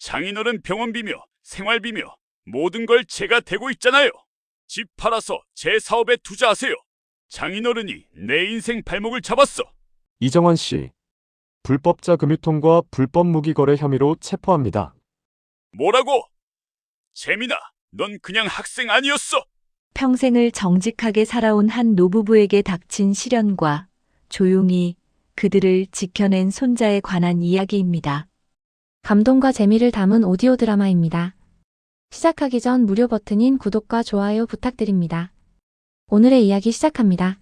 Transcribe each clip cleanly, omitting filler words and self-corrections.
장인어른 병원비며 생활비며 모든 걸 제가 대고 있잖아요. 집 팔아서 제 사업에 투자하세요. 장인어른이 내 인생 발목을 잡았어. 이정환 씨, 불법자 금유통과 불법 무기 거래 혐의로 체포합니다. 뭐라고? 재민아, 넌 그냥 학생 아니었어. 평생을 정직하게 살아온 한 노부부에게 닥친 시련과 조용히 그들을 지켜낸 손자에 관한 이야기입니다. 감동과 재미를 담은 오디오 드라마입니다. 시작하기 전 무료 버튼인 구독과 좋아요 부탁드립니다. 오늘의 이야기 시작합니다.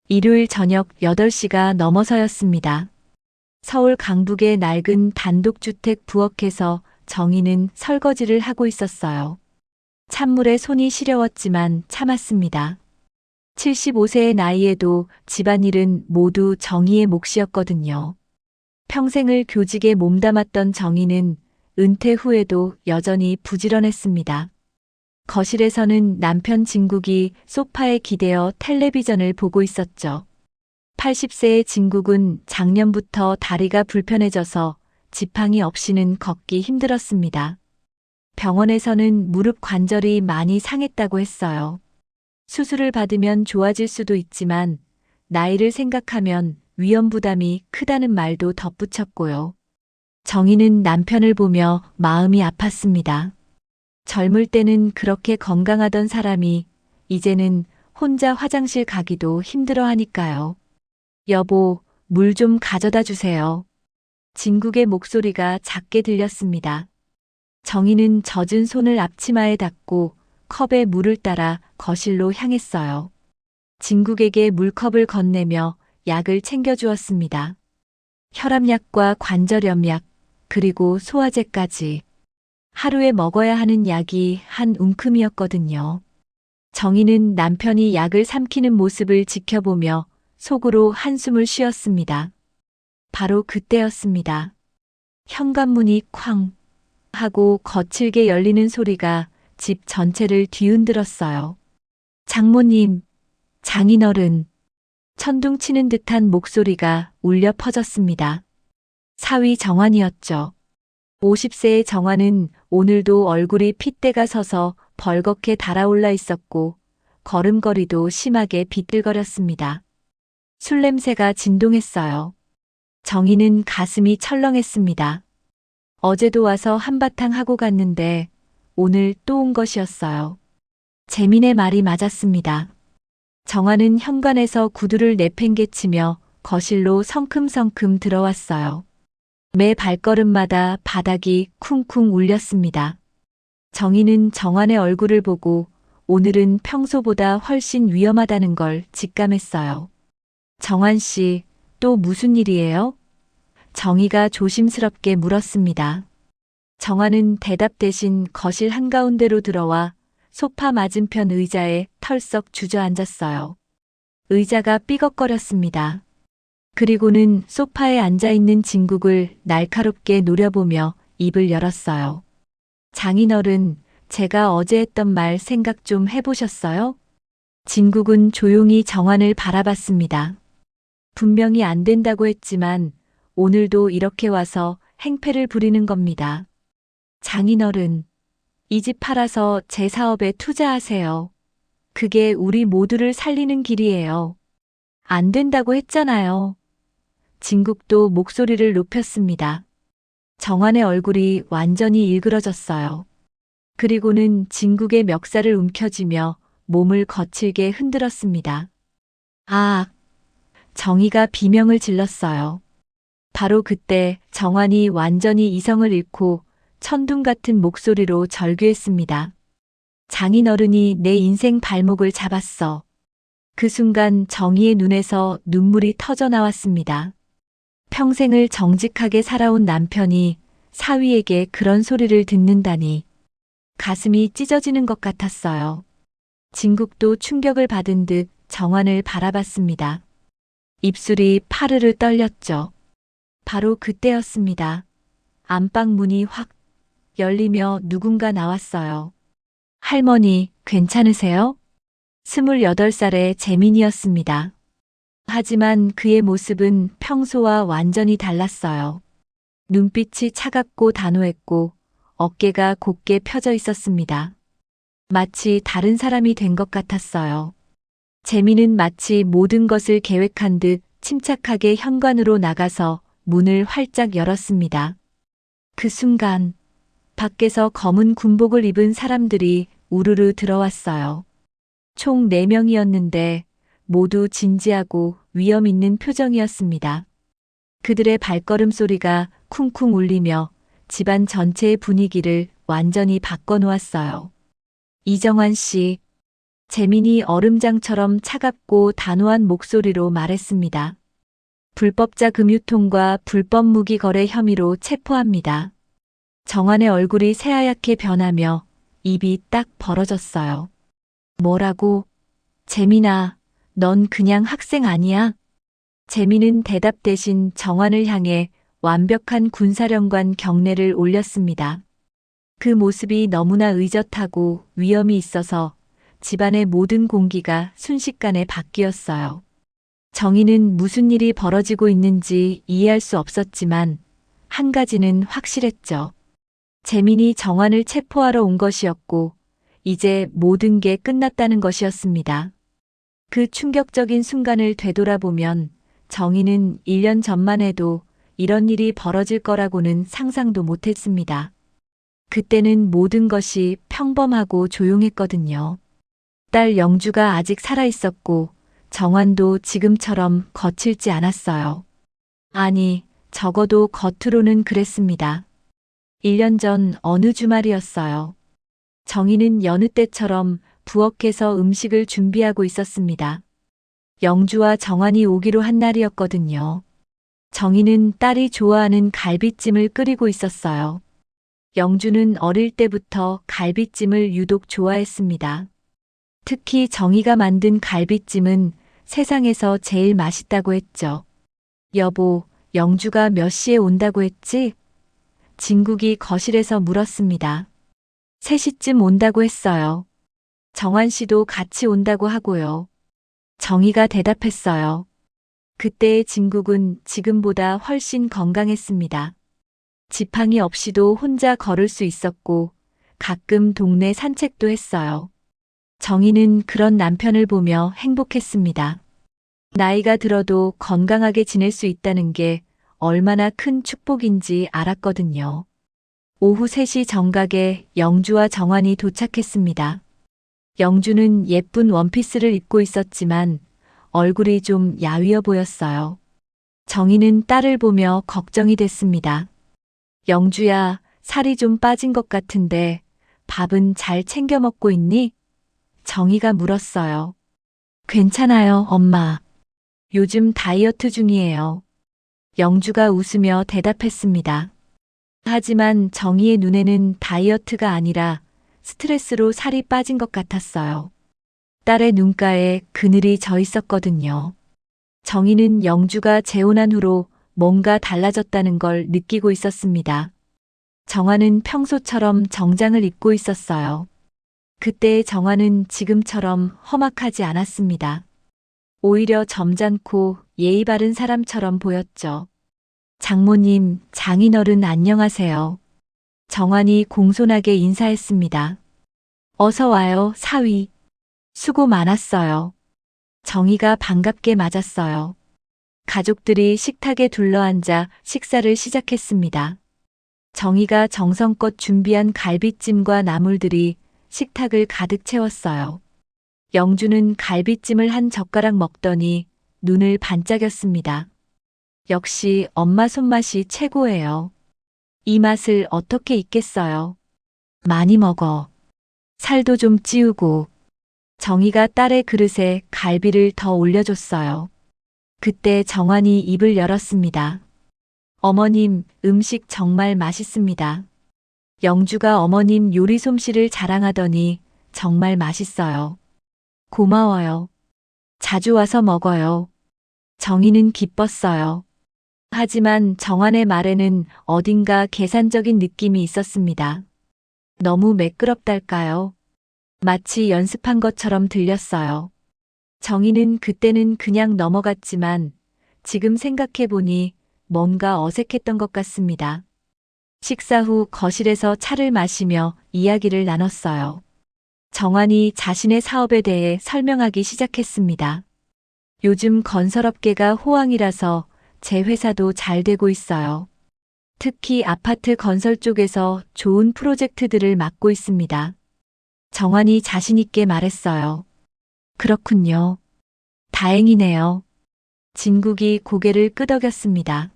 일요일 저녁 8시가 넘어서였습니다. 서울 강북의 낡은 단독주택 부엌에서 정희는 설거지를 하고 있었어요. 찬물에 손이 시려웠지만 참았습니다. 75세의 나이에도 집안일은 모두 정희의 몫이었거든요. 평생을 교직에 몸담았던 정희는 은퇴 후에도 여전히 부지런했습니다. 거실에서는 남편 진국이 소파에 기대어 텔레비전을 보고 있었죠. 80세의 진국은 작년부터 다리가 불편해져서 지팡이 없이는 걷기 힘들었습니다. 병원에서는 무릎 관절이 많이 상했다고 했어요. 수술을 받으면 좋아질 수도 있지만 나이를 생각하면 위험 부담이 크다는 말도 덧붙였고요. 정희는 남편을 보며 마음이 아팠습니다. 젊을 때는 그렇게 건강하던 사람이 이제는 혼자 화장실 가기도 힘들어하니까요. 여보, 물 좀 가져다 주세요. 진국의 목소리가 작게 들렸습니다. 정희는 젖은 손을 앞치마에 닿고 컵에 물을 따라 거실로 향했어요. 진국에게 물컵을 건네며 약을 챙겨주었습니다. 혈압약과 관절염약, 그리고 소화제까지. 하루에 먹어야 하는 약이 한 움큼이었거든요. 정희는 남편이 약을 삼키는 모습을 지켜보며 속으로 한숨을 쉬었습니다. 바로 그때였습니다. 현관문이 쾅 하고 거칠게 열리는 소리가 집 전체를 뒤흔들었어요. 장모님, 장인어른. 천둥 치는 듯한 목소리가 울려 퍼졌습니다. 사위 정환이었죠. 50세의 정환은 오늘도 얼굴이 핏대가 서서 벌겋게 달아올라 있었고 걸음걸이도 심하게 비틀거렸습니다. 술 냄새가 진동했어요. 정희는 가슴이 철렁했습니다. 어제도 와서 한바탕 하고 갔는데 오늘 또 온 것이었어요. 재민의 말이 맞았습니다. 정환은 현관에서 구두를 내팽개치며 거실로 성큼성큼 들어왔어요. 매 발걸음마다 바닥이 쿵쿵 울렸습니다. 정희는 정환의 얼굴을 보고 오늘은 평소보다 훨씬 위험하다는 걸 직감했어요. 정환 씨, 또 무슨 일이에요? 정희가 조심스럽게 물었습니다. 정환은 대답 대신 거실 한가운데로 들어와 소파 맞은편 의자에 털썩 주저앉았어요. 의자가 삐걱거렸습니다. 그리고는 소파에 앉아있는 진국을 날카롭게 노려보며 입을 열었어요. 장인어른, 제가 어제 했던 말 생각 좀 해보셨어요? 진국은 조용히 정환을 바라봤습니다. 분명히 안 된다고 했지만 오늘도 이렇게 와서 행패를 부리는 겁니다. 장인어른, 이 집 팔아서 제 사업에 투자하세요. 그게 우리 모두를 살리는 길이에요. 안 된다고 했잖아요. 진국도 목소리를 높였습니다. 정환의 얼굴이 완전히 일그러졌어요. 그리고는 진국의 멱살을 움켜쥐며 몸을 거칠게 흔들었습니다. 아! 정희가 비명을 질렀어요. 바로 그때 정환이 완전히 이성을 잃고 천둥 같은 목소리로 절규했습니다. 장인어른이 내 인생 발목을 잡았어. 그 순간 정희의 눈에서 눈물이 터져 나왔습니다. 평생을 정직하게 살아온 남편이 사위에게 그런 소리를 듣는다니 가슴이 찢어지는 것 같았어요. 진국도 충격을 받은 듯 정환을 바라봤습니다. 입술이 파르르 떨렸죠. 바로 그때였습니다. 안방 문이 확 열리며 누군가 나왔어요. 할머니, 괜찮으세요? 28살의 재민이었습니다. 하지만 그의 모습은 평소와 완전히 달랐어요. 눈빛이 차갑고 단호했고 어깨가 곧게 펴져 있었습니다. 마치 다른 사람이 된 것 같았어요. 재민은 마치 모든 것을 계획한 듯 침착하게 현관으로 나가서 문을 활짝 열었습니다. 그 순간 밖에서 검은 군복을 입은 사람들이 우르르 들어왔어요. 총 4명이었는데 모두 진지하고 위험 있는 표정이었습니다. 그들의 발걸음 소리가 쿵쿵 울리며 집안 전체의 분위기를 완전히 바꿔놓았어요. 이정환 씨, 재민이 얼음장처럼 차갑고 단호한 목소리로 말했습니다. 불법자 금유통과 불법 무기 거래 혐의로 체포합니다. 정환의 얼굴이 새하얗게 변하며 입이 딱 벌어졌어요. 뭐라고? 재민아, 넌 그냥 학생 아니야? 재민은 대답 대신 정환을 향해 완벽한 군사령관 경례를 올렸습니다. 그 모습이 너무나 의젓하고 위엄이 있어서 집안의 모든 공기가 순식간에 바뀌었어요. 정희는 무슨 일이 벌어지고 있는지 이해할 수 없었지만 한 가지는 확실했죠. 재민이 정환을 체포하러 온 것이었고 이제 모든 게 끝났다는 것이었습니다. 그 충격적인 순간을 되돌아보면 정희는 1년 전만 해도 이런 일이 벌어질 거라고는 상상도 못했습니다. 그때는 모든 것이 평범하고 조용했거든요. 딸 영주가 아직 살아있었고 정환도 지금처럼 거칠지 않았어요. 아니, 적어도 겉으로는 그랬습니다. 1년 전 어느 주말이었어요. 정희는 여느 때처럼 부엌에서 음식을 준비하고 있었습니다. 영주와 정환이 오기로 한 날이었거든요. 정희는 딸이 좋아하는 갈비찜을 끓이고 있었어요. 영주는 어릴 때부터 갈비찜을 유독 좋아했습니다. 특히 정희가 만든 갈비찜은 세상에서 제일 맛있다고 했죠. 여보, 영주가 몇 시에 온다고 했지? 진국이 거실에서 물었습니다. 3시쯤 온다고 했어요. 정환 씨도 같이 온다고 하고요. 정희가 대답했어요. 그때의 진국은 지금보다 훨씬 건강했습니다. 지팡이 없이도 혼자 걸을 수 있었고 가끔 동네 산책도 했어요. 정희는 그런 남편을 보며 행복했습니다. 나이가 들어도 건강하게 지낼 수 있다는 게 얼마나 큰 축복인지 알았거든요. 오후 3시 정각에 영주와 정환이 도착했습니다. 영주는 예쁜 원피스를 입고 있었지만 얼굴이 좀 야위어 보였어요. 정희는 딸을 보며 걱정이 됐습니다. 영주야, 살이 좀 빠진 것 같은데 밥은 잘 챙겨 먹고 있니? 정희가 물었어요. 괜찮아요, 엄마. 요즘 다이어트 중이에요. 영주가 웃으며 대답했습니다. 하지만 정희의 눈에는 다이어트가 아니라 스트레스로 살이 빠진 것 같았어요. 딸의 눈가에 그늘이 져 있었거든요. 정희는 영주가 재혼한 후로 뭔가 달라졌다는 걸 느끼고 있었습니다. 정환은 평소처럼 정장을 입고 있었어요. 그때의 정환은 지금처럼 험악하지 않았습니다. 오히려 점잖고 예의 바른 사람처럼 보였죠. 장모님, 장인어른 안녕하세요. 정환이 공손하게 인사했습니다. 어서 와요, 사위. 수고 많았어요. 정희가 반갑게 맞았어요. 가족들이 식탁에 둘러앉아 식사를 시작했습니다. 정희가 정성껏 준비한 갈비찜과 나물들이 식탁을 가득 채웠어요. 영주는 갈비찜을 한 젓가락 먹더니 눈을 반짝였습니다. 역시 엄마 손맛이 최고예요. 이 맛을 어떻게 잊겠어요. 많이 먹어. 살도 좀 찌우고. 정희가 딸의 그릇에 갈비를 더 올려줬어요. 그때 정환이 입을 열었습니다. 어머님, 음식 정말 맛있습니다. 영주가 어머님 요리 솜씨를 자랑하더니 정말 맛있어요. 고마워요. 자주 와서 먹어요. 정희는 기뻤어요. 하지만 정환의 말에는 어딘가 계산적인 느낌이 있었습니다. 너무 매끄럽달까요? 마치 연습한 것처럼 들렸어요. 정희는 그때는 그냥 넘어갔지만 지금 생각해보니 뭔가 어색했던 것 같습니다. 식사 후 거실에서 차를 마시며 이야기를 나눴어요. 정환이 자신의 사업에 대해 설명하기 시작했습니다. 요즘 건설업계가 호황이라서 제 회사도 잘 되고 있어요. 특히 아파트 건설 쪽에서 좋은 프로젝트들을 맡고 있습니다. 정환이 자신 있게 말했어요. 그렇군요. 다행이네요. 진국이 고개를 끄덕였습니다.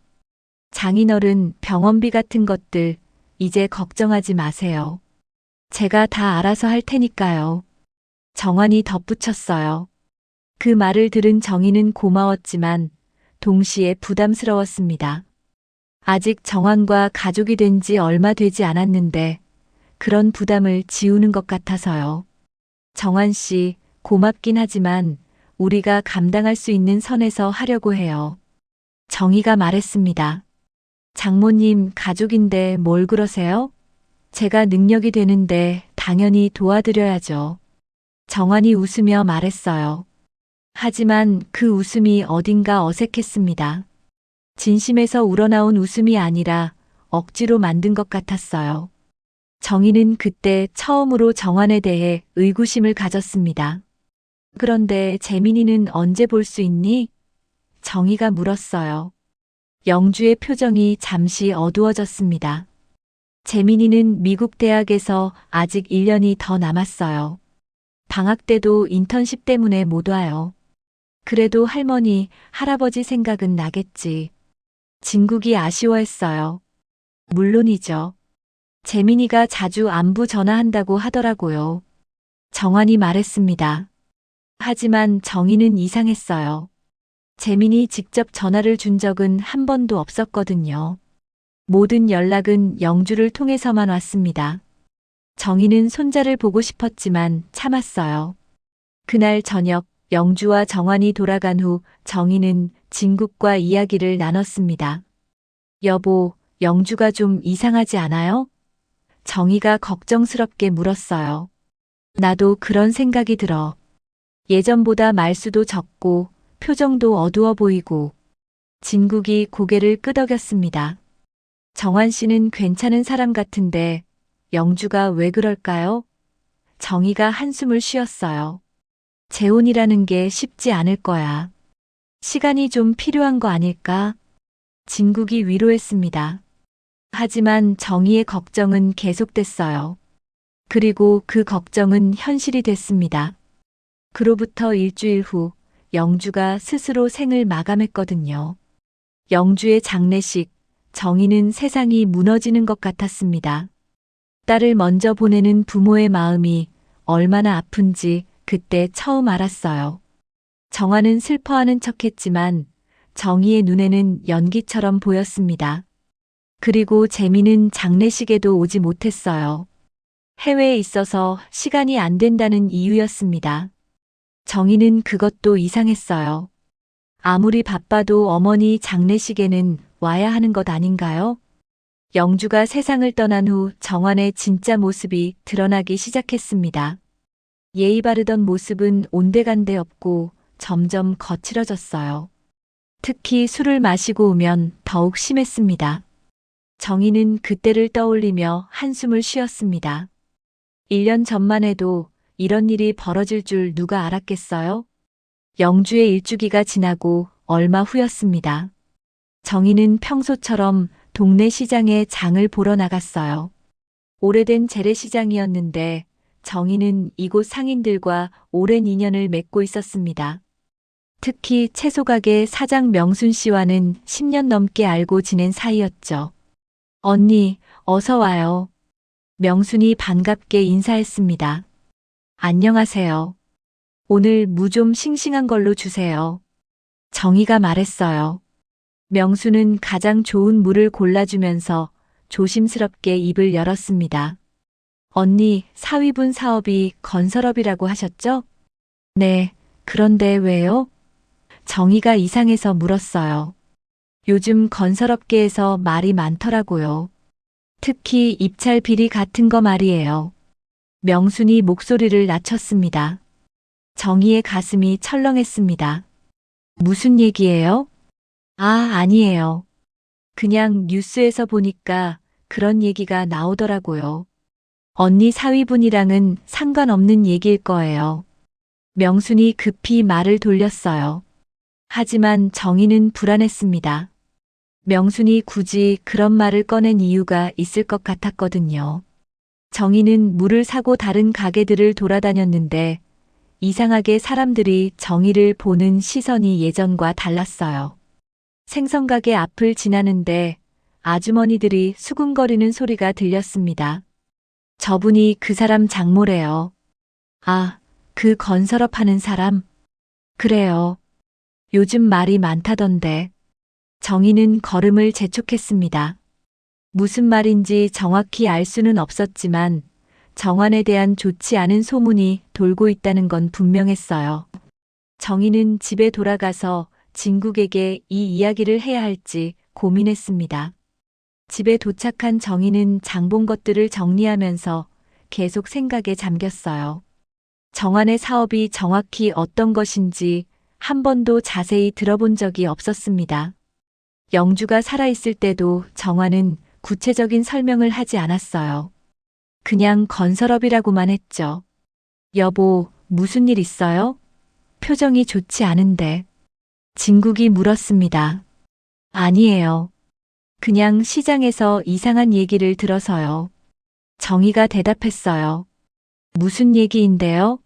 장인어른, 병원비 같은 것들 이제 걱정하지 마세요. 제가 다 알아서 할 테니까요. 정환이 덧붙였어요. 그 말을 들은 정희는 고마웠지만 동시에 부담스러웠습니다. 아직 정환과 가족이 된 지 얼마 되지 않았는데 그런 부담을 지우는 것 같아서요. 정환 씨, 고맙긴 하지만 우리가 감당할 수 있는 선에서 하려고 해요. 정희가 말했습니다. 장모님 가족인데 뭘 그러세요? 제가 능력이 되는데 당연히 도와드려야죠. 정환이 웃으며 말했어요. 하지만 그 웃음이 어딘가 어색했습니다. 진심에서 우러나온 웃음이 아니라 억지로 만든 것 같았어요. 정희는 그때 처음으로 정환에 대해 의구심을 가졌습니다. 그런데 재민이는 언제 볼 수 있니? 정희가 물었어요. 영주의 표정이 잠시 어두워졌습니다. 재민이는 미국 대학에서 아직 1년이 더 남았어요. 방학 때도 인턴십 때문에 못 와요. 그래도 할머니, 할아버지 생각은 나겠지. 진국이 아쉬워했어요. 물론이죠. 재민이가 자주 안부 전화한다고 하더라고요. 정환이 말했습니다. 하지만 정희는 이상했어요. 재민이 직접 전화를 준 적은 한 번도 없었거든요. 모든 연락은 영주를 통해서만 왔습니다. 정희는 손자를 보고 싶었지만 참았어요. 그날 저녁 영주와 정환이 돌아간 후 정희는 진국과 이야기를 나눴습니다. 여보, 영주가 좀 이상하지 않아요? 정희가 걱정스럽게 물었어요. 나도 그런 생각이 들어. 예전보다 말수도 적고 표정도 어두워 보이고. 진국이 고개를 끄덕였습니다. 정환 씨는 괜찮은 사람 같은데 영주가 왜 그럴까요? 정희가 한숨을 쉬었어요. 재혼이라는 게 쉽지 않을 거야. 시간이 좀 필요한 거 아닐까? 진국이 위로했습니다. 하지만 정희의 걱정은 계속됐어요. 그리고 그 걱정은 현실이 됐습니다. 그로부터 일주일 후 영주가 스스로 생을 마감했거든요. 영주의 장례식, 정희는 세상이 무너지는 것 같았습니다. 딸을 먼저 보내는 부모의 마음이 얼마나 아픈지 그때 처음 알았어요. 정환은 슬퍼하는 척했지만 정희의 눈에는 연기처럼 보였습니다. 그리고 재미는 장례식에도 오지 못했어요. 해외에 있어서 시간이 안 된다는 이유였습니다. 정희는 그것도 이상했어요. 아무리 바빠도 어머니 장례식에는 와야 하는 것 아닌가요? 영주가 세상을 떠난 후 정환의 진짜 모습이 드러나기 시작했습니다. 예의 바르던 모습은 온데간데 없고 점점 거칠어졌어요. 특히 술을 마시고 오면 더욱 심했습니다. 정희는 그때를 떠올리며 한숨을 쉬었습니다. 1년 전만 해도 이런 일이 벌어질 줄 누가 알았겠어요? 영주의 일주기가 지나고 얼마 후였습니다. 정희는 평소처럼 동네 시장에 장을 보러 나갔어요. 오래된 재래시장이었는데 정희는 이곳 상인들과 오랜 인연을 맺고 있었습니다. 특히 채소가게 사장 명순 씨와는 10년 넘게 알고 지낸 사이였죠. 언니, 어서 와요. 명순이 반갑게 인사했습니다. 안녕하세요. 오늘 무 좀 싱싱한 걸로 주세요. 정희가 말했어요. 명순은 가장 좋은 무를 골라주면서 조심스럽게 입을 열었습니다. 언니, 사위분 사업이 건설업이라고 하셨죠? 네, 그런데 왜요? 정희가 이상해서 물었어요. 요즘 건설업계에서 말이 많더라고요. 특히 입찰 비리 같은 거 말이에요. 명순이 목소리를 낮췄습니다. 정희의 가슴이 철렁했습니다. 무슨 얘기예요? 아, 아니에요. 그냥 뉴스에서 보니까 그런 얘기가 나오더라고요. 언니 사위분이랑은 상관없는 얘기일 거예요. 명순이 급히 말을 돌렸어요. 하지만 정희는 불안했습니다. 명순이 굳이 그런 말을 꺼낸 이유가 있을 것 같았거든요. 정희는 물을 사고 다른 가게들을 돌아다녔는데 이상하게 사람들이 정희를 보는 시선이 예전과 달랐어요. 생선가게 앞을 지나는데 아주머니들이 수군거리는 소리가 들렸습니다. 저분이 그 사람 장모래요. 아, 그 건설업 하는 사람? 그래요. 요즘 말이 많다던데. 정희는 걸음을 재촉했습니다. 무슨 말인지 정확히 알 수는 없었지만 정환에 대한 좋지 않은 소문이 돌고 있다는 건 분명했어요. 정희는 집에 돌아가서 진국에게 이 이야기를 해야 할지 고민했습니다. 집에 도착한 정희는 장본 것들을 정리하면서 계속 생각에 잠겼어요. 정환의 사업이 정확히 어떤 것인지 한 번도 자세히 들어본 적이 없었습니다. 영주가 살아있을 때도 정환은 구체적인 설명을 하지 않았어요. 그냥 건설업이라고만 했죠. 여보, 무슨 일 있어요? 표정이 좋지 않은데. 진국이 물었습니다. 아니에요. 그냥 시장에서 이상한 얘기를 들어서요. 정희가 대답했어요. 무슨 얘기인데요?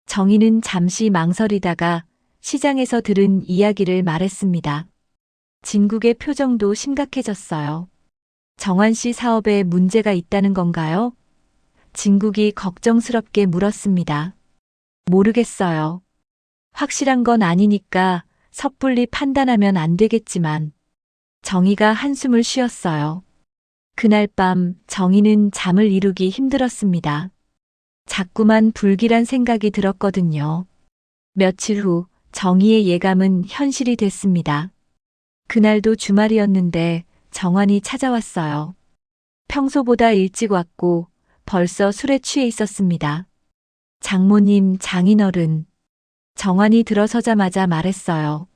정희는 잠시 망설이다가 시장에서 들은 이야기를 말했습니다. 진국의 표정도 심각해졌어요. 정환 씨 사업에 문제가 있다는 건가요? 진국이 걱정스럽게 물었습니다. 모르겠어요. 확실한 건 아니니까 섣불리 판단하면 안 되겠지만 정희가 한숨을 쉬었어요. 그날 밤 정희는 잠을 이루기 힘들었습니다. 자꾸만 불길한 생각이 들었거든요. 며칠 후 정희의 예감은 현실이 됐습니다. 그날도 주말이었는데 정환이 찾아왔어요. 평소보다 일찍 왔고 벌써 술에 취해 있었습니다. 장모님, 장인어른. 정환이 들어서자마자 말했어요.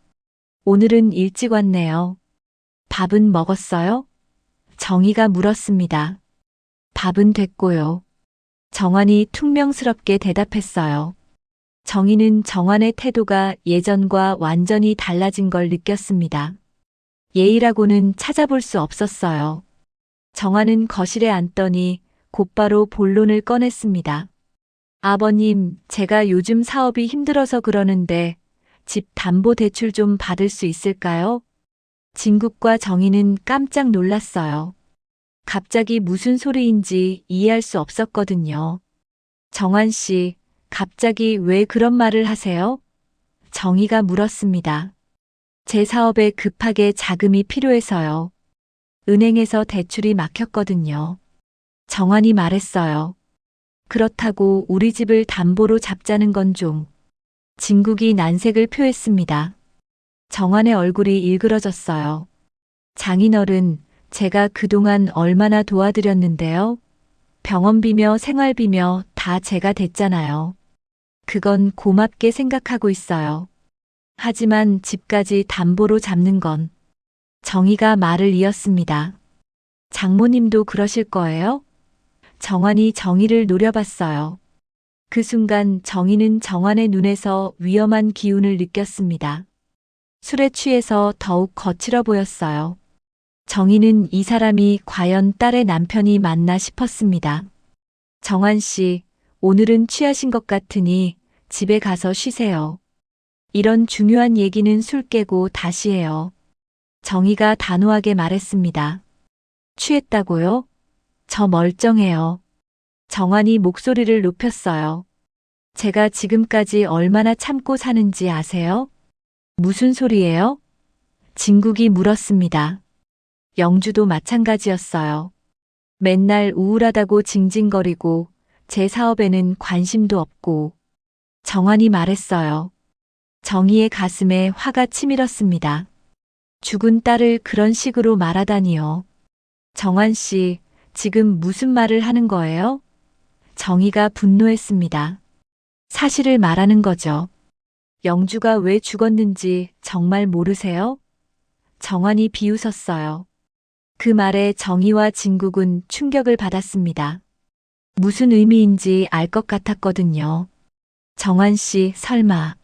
오늘은 일찍 왔네요. 밥은 먹었어요? 정희가 물었습니다. 밥은 됐고요. 정환이 퉁명스럽게 대답했어요. 정희는 정환의 태도가 예전과 완전히 달라진 걸 느꼈습니다. 예의라고는 찾아볼 수 없었어요. 정환은 거실에 앉더니 곧바로 본론을 꺼냈습니다. 아버님, 제가 요즘 사업이 힘들어서 그러는데 집 담보 대출 좀 받을 수 있을까요? 진국과 정희는 깜짝 놀랐어요. 갑자기 무슨 소리인지 이해할 수 없었거든요. 정환 씨, 갑자기 왜 그런 말을 하세요? 정희가 물었습니다. 제 사업에 급하게 자금이 필요해서요. 은행에서 대출이 막혔거든요. 정환이 말했어요. 그렇다고 우리 집을 담보로 잡자는 건 좀. 진국이 난색을 표했습니다. 정환의 얼굴이 일그러졌어요. 장인어른, 제가 그동안 얼마나 도와드렸는데요. 병원비며 생활비며 다 제가 댔잖아요. 그건 고맙게 생각하고 있어요. 하지만 집까지 담보로 잡는 건. 정희가 말을 이었습니다. 장모님도 그러실 거예요? 정환이 정희를 노려봤어요. 그 순간 정희는 정환의 눈에서 위험한 기운을 느꼈습니다. 술에 취해서 더욱 거칠어 보였어요. 정희는 이 사람이 과연 딸의 남편이 맞나 싶었습니다. 정환 씨, 오늘은 취하신 것 같으니 집에 가서 쉬세요. 이런 중요한 얘기는 술 깨고 다시 해요. 정희가 단호하게 말했습니다. 취했다고요? 저 멀쩡해요. 정환이 목소리를 높였어요. 제가 지금까지 얼마나 참고 사는지 아세요? 무슨 소리예요? 진국이 물었습니다. 영주도 마찬가지였어요. 맨날 우울하다고 징징거리고 제 사업에는 관심도 없고. 정환이 말했어요. 정희의 가슴에 화가 치밀었습니다. 죽은 딸을 그런 식으로 말하다니요. 정환 씨, 지금 무슨 말을 하는 거예요? 정희가 분노했습니다. 사실을 말하는 거죠. 영주가 왜 죽었는지 정말 모르세요? 정환이 비웃었어요. 그 말에 정희와 진국은 충격을 받았습니다. 무슨 의미인지 알 것 같았거든요. 정환 씨, 설마.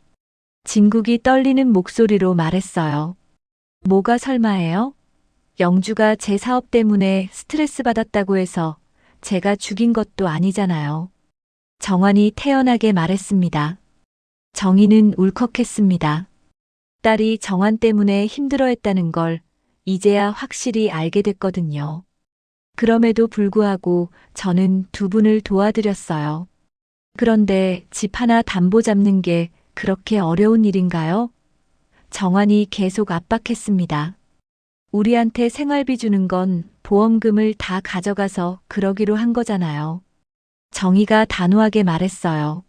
진국이 떨리는 목소리로 말했어요. 뭐가 설마예요? 영주가 제 사업 때문에 스트레스 받았다고 해서 제가 죽인 것도 아니잖아요. 정환이 태연하게 말했습니다. 정희는 울컥했습니다. 딸이 정환 때문에 힘들어했다는 걸 이제야 확실히 알게 됐거든요. 그럼에도 불구하고 저는 두 분을 도와드렸어요. 그런데 집 하나 담보 잡는 게 그렇게 어려운 일인가요? 정환이 계속 압박했습니다. 우리한테 생활비 주는 건 보험금을 다 가져가서 그러기로 한 거잖아요. 정희가 단호하게 말했어요.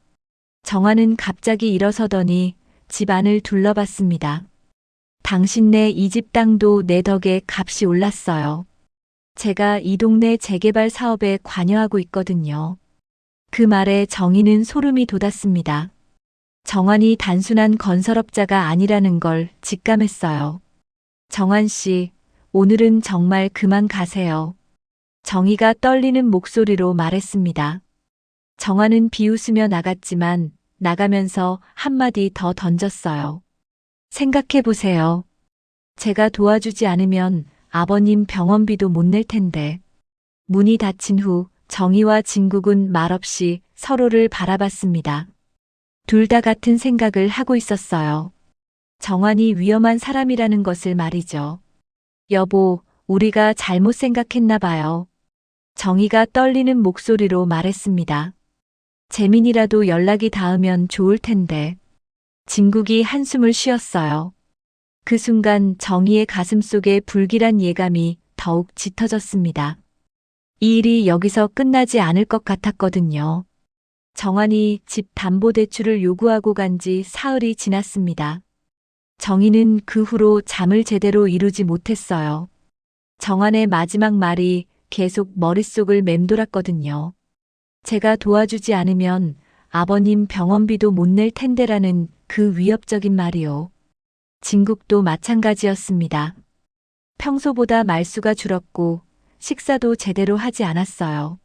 정환은 갑자기 일어서더니 집 안을 둘러봤습니다. 당신네 이 집 땅도 내 덕에 값이 올랐어요. 제가 이 동네 재개발 사업에 관여하고 있거든요. 그 말에 정희는 소름이 돋았습니다. 정환이 단순한 건설업자가 아니라는 걸 직감했어요. 정환 씨, 오늘은 정말 그만 가세요. 정희가 떨리는 목소리로 말했습니다. 정환은 비웃으며 나갔지만 나가면서 한마디 더 던졌어요. 생각해 보세요. 제가 도와주지 않으면 아버님 병원비도 못 낼 텐데. 문이 닫힌 후 정희와 진국은 말없이 서로를 바라봤습니다. 둘 다 같은 생각을 하고 있었어요. 정환이 위험한 사람이라는 것을 말이죠. 여보, 우리가 잘못 생각했나 봐요. 정희가 떨리는 목소리로 말했습니다. 재민이라도 연락이 닿으면 좋을 텐데. 진국이 한숨을 쉬었어요. 그 순간 정희의 가슴 속에 불길한 예감이 더욱 짙어졌습니다. 이 일이 여기서 끝나지 않을 것 같았거든요. 정환이 집 담보대출을 요구하고 간 지 사흘이 지났습니다. 정희는 그 후로 잠을 제대로 이루지 못했어요. 정환의 마지막 말이 계속 머릿속을 맴돌았거든요. 제가 도와주지 않으면 아버님 병원비도 못 낼 텐데라는 그 위협적인 말이요. 진국도 마찬가지였습니다. 평소보다 말수가 줄었고 식사도 제대로 하지 않았어요.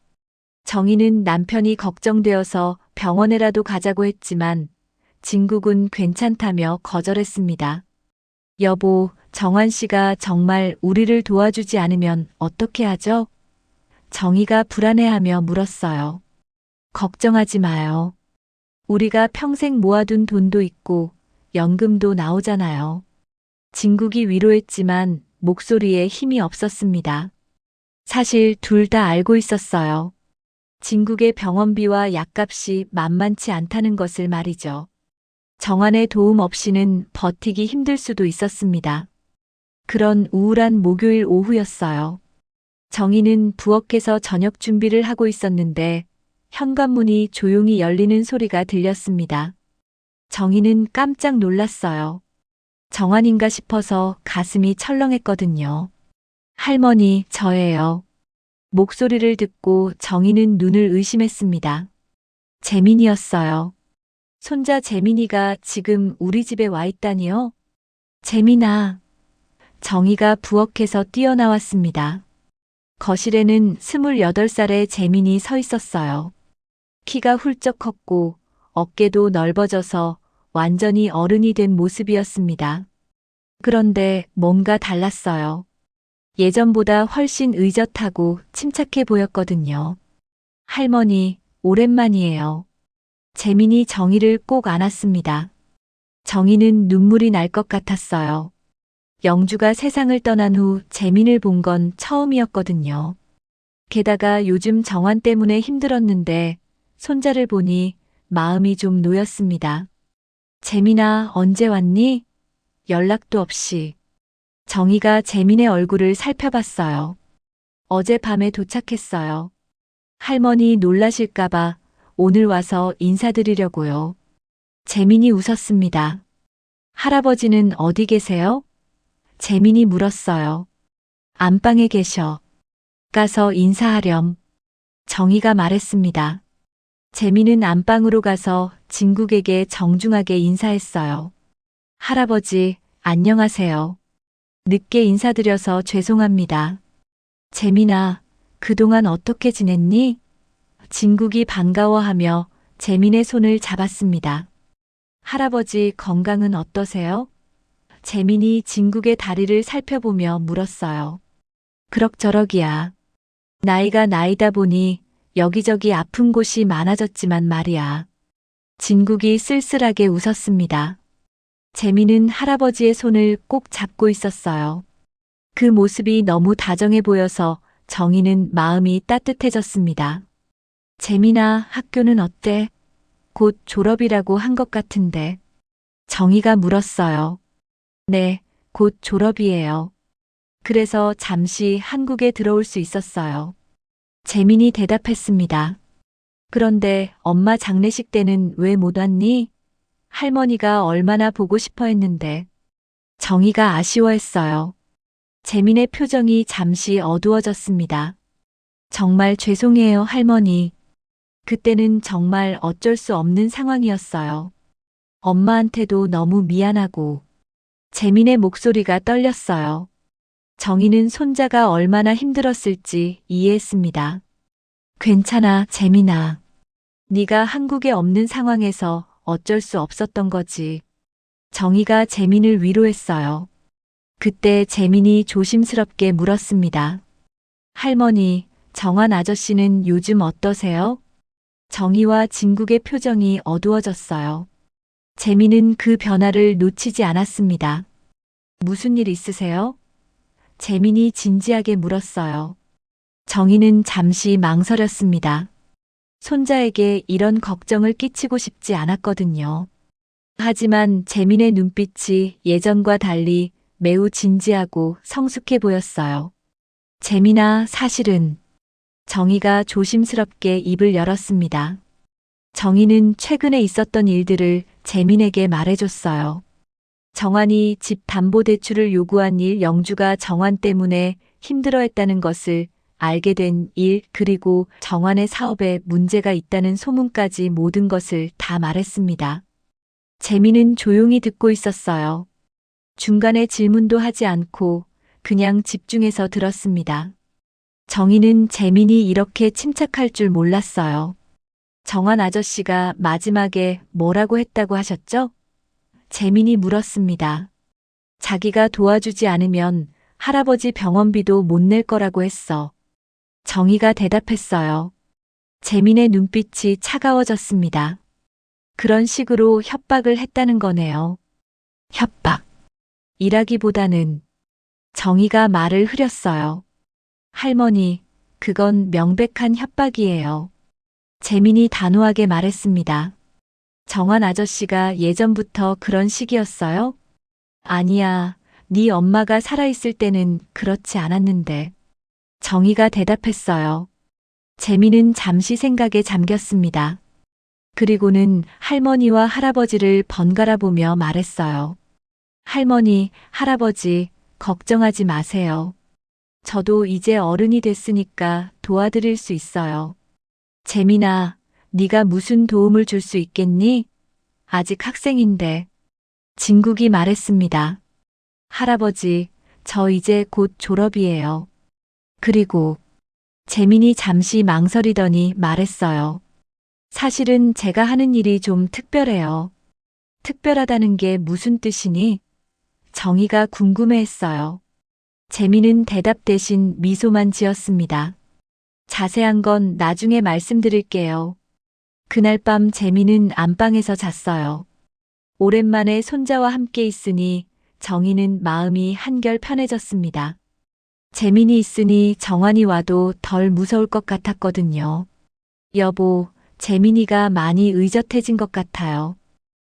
정희는 남편이 걱정되어서 병원에라도 가자고 했지만 진국은 괜찮다며 거절했습니다. 여보, 정환 씨가 정말 우리를 도와주지 않으면 어떻게 하죠? 정희가 불안해하며 물었어요. 걱정하지 마요. 우리가 평생 모아둔 돈도 있고 연금도 나오잖아요. 진국이 위로했지만 목소리에 힘이 없었습니다. 사실 둘 다 알고 있었어요. 진국의 병원비와 약값이 만만치 않다는 것을 말이죠. 정환의 도움 없이는 버티기 힘들 수도 있었습니다. 그런 우울한 목요일 오후였어요. 정희는 부엌에서 저녁 준비를 하고 있었는데 현관문이 조용히 열리는 소리가 들렸습니다. 정희는 깜짝 놀랐어요. 정환인가 싶어서 가슴이 철렁했거든요. 할머니, 저예요. 목소리를 듣고 정희는 눈을 의심했습니다. 재민이었어요. 손자 재민이가 지금 우리 집에 와 있다니요? 재민아. 정희가 부엌에서 뛰어나왔습니다. 거실에는 28살의 재민이 서 있었어요. 키가 훌쩍 컸고 어깨도 넓어져서 완전히 어른이 된 모습이었습니다. 그런데 뭔가 달랐어요. 예전보다 훨씬 의젓하고 침착해 보였거든요. 할머니, 오랜만이에요. 재민이 정희를 꼭 안았습니다. 정희는 눈물이 날 것 같았어요. 영주가 세상을 떠난 후 재민을 본 건 처음이었거든요. 게다가 요즘 정환 때문에 힘들었는데 손자를 보니 마음이 좀 놓였습니다. 재민아, 언제 왔니? 연락도 없이. 정희가 재민의 얼굴을 살펴봤어요. 어젯밤에 도착했어요. 할머니 놀라실까봐 오늘 와서 인사드리려고요. 재민이 웃었습니다. 할아버지는 어디 계세요? 재민이 물었어요. 안방에 계셔. 가서 인사하렴. 정희가 말했습니다. 재민은 안방으로 가서 진국에게 정중하게 인사했어요. 할아버지, 안녕하세요. 늦게 인사드려서 죄송합니다. 재민아, 그동안 어떻게 지냈니? 진국이 반가워하며 재민의 손을 잡았습니다. 할아버지 건강은 어떠세요? 재민이 진국의 다리를 살펴보며 물었어요. 그럭저럭이야. 나이가 나이다 보니 여기저기 아픈 곳이 많아졌지만 말이야. 진국이 쓸쓸하게 웃었습니다. 재민은 할아버지의 손을 꼭 잡고 있었어요. 그 모습이 너무 다정해 보여서 정희는 마음이 따뜻해졌습니다. 재민아, 학교는 어때? 곧 졸업이라고 한 것 같은데. 정희가 물었어요. 네, 곧 졸업이에요. 그래서 잠시 한국에 들어올 수 있었어요. 재민이 대답했습니다. 그런데 엄마 장례식 때는 왜 못 왔니? 할머니가 얼마나 보고 싶어 했는데. 정희가 아쉬워했어요. 재민의 표정이 잠시 어두워졌습니다. 정말 죄송해요, 할머니. 그때는 정말 어쩔 수 없는 상황이었어요. 엄마한테도 너무 미안하고. 재민의 목소리가 떨렸어요. 정희는 손자가 얼마나 힘들었을지 이해했습니다. 괜찮아, 재민아. 네가 한국에 없는 상황에서 어쩔 수 없었던 거지. 정희가 재민을 위로했어요. 그때 재민이 조심스럽게 물었습니다. 할머니, 정환 아저씨는 요즘 어떠세요? 정희와 진국의 표정이 어두워졌어요. 재민은 그 변화를 놓치지 않았습니다. 무슨 일 있으세요? 재민이 진지하게 물었어요. 정희는 잠시 망설였습니다. 손자에게 이런 걱정을 끼치고 싶지 않았거든요. 하지만 재민의 눈빛이 예전과 달리 매우 진지하고 성숙해 보였어요. 재민아, 사실은. 정희가 조심스럽게 입을 열었습니다. 정희는 최근에 있었던 일들을 재민에게 말해줬어요. 정환이 집 담보대출을 요구한 일, 영주가 정환 때문에 힘들어했다는 것을 알게 된 일, 그리고 정환의 사업에 문제가 있다는 소문까지 모든 것을 다 말했습니다. 재민은 조용히 듣고 있었어요. 중간에 질문도 하지 않고 그냥 집중해서 들었습니다. 정희는 재민이 이렇게 침착할 줄 몰랐어요. 정환 아저씨가 마지막에 뭐라고 했다고 하셨죠? 재민이 물었습니다. 자기가 도와주지 않으면 할아버지 병원비도 못 낼 거라고 했어. 정희가 대답했어요. 재민의 눈빛이 차가워졌습니다. 그런 식으로 협박을 했다는 거네요. 협박. 이라기보다는. 정희가 말을 흐렸어요. 할머니, 그건 명백한 협박이에요. 재민이 단호하게 말했습니다. 정환 아저씨가 예전부터 그런 식이었어요? 아니야, 네 엄마가 살아있을 때는 그렇지 않았는데. 정희가 대답했어요. 재민은 잠시 생각에 잠겼습니다. 그리고는 할머니와 할아버지를 번갈아 보며 말했어요. 할머니, 할아버지, 걱정하지 마세요. 저도 이제 어른이 됐으니까 도와드릴 수 있어요. 재민아, 네가 무슨 도움을 줄 수 있겠니? 아직 학생인데. 진국이 말했습니다. 할아버지, 저 이제 곧 졸업이에요. 그리고 재민이 잠시 망설이더니 말했어요. 사실은 제가 하는 일이 좀 특별해요. 특별하다는 게 무슨 뜻이니? 정희가 궁금해했어요. 재민은 대답 대신 미소만 지었습니다. 자세한 건 나중에 말씀드릴게요. 그날 밤 재민은 안방에서 잤어요. 오랜만에 손자와 함께 있으니 정희는 마음이 한결 편해졌습니다. 재민이 있으니 정환이 와도 덜 무서울 것 같았거든요. 여보, 재민이가 많이 의젓해진 것 같아요.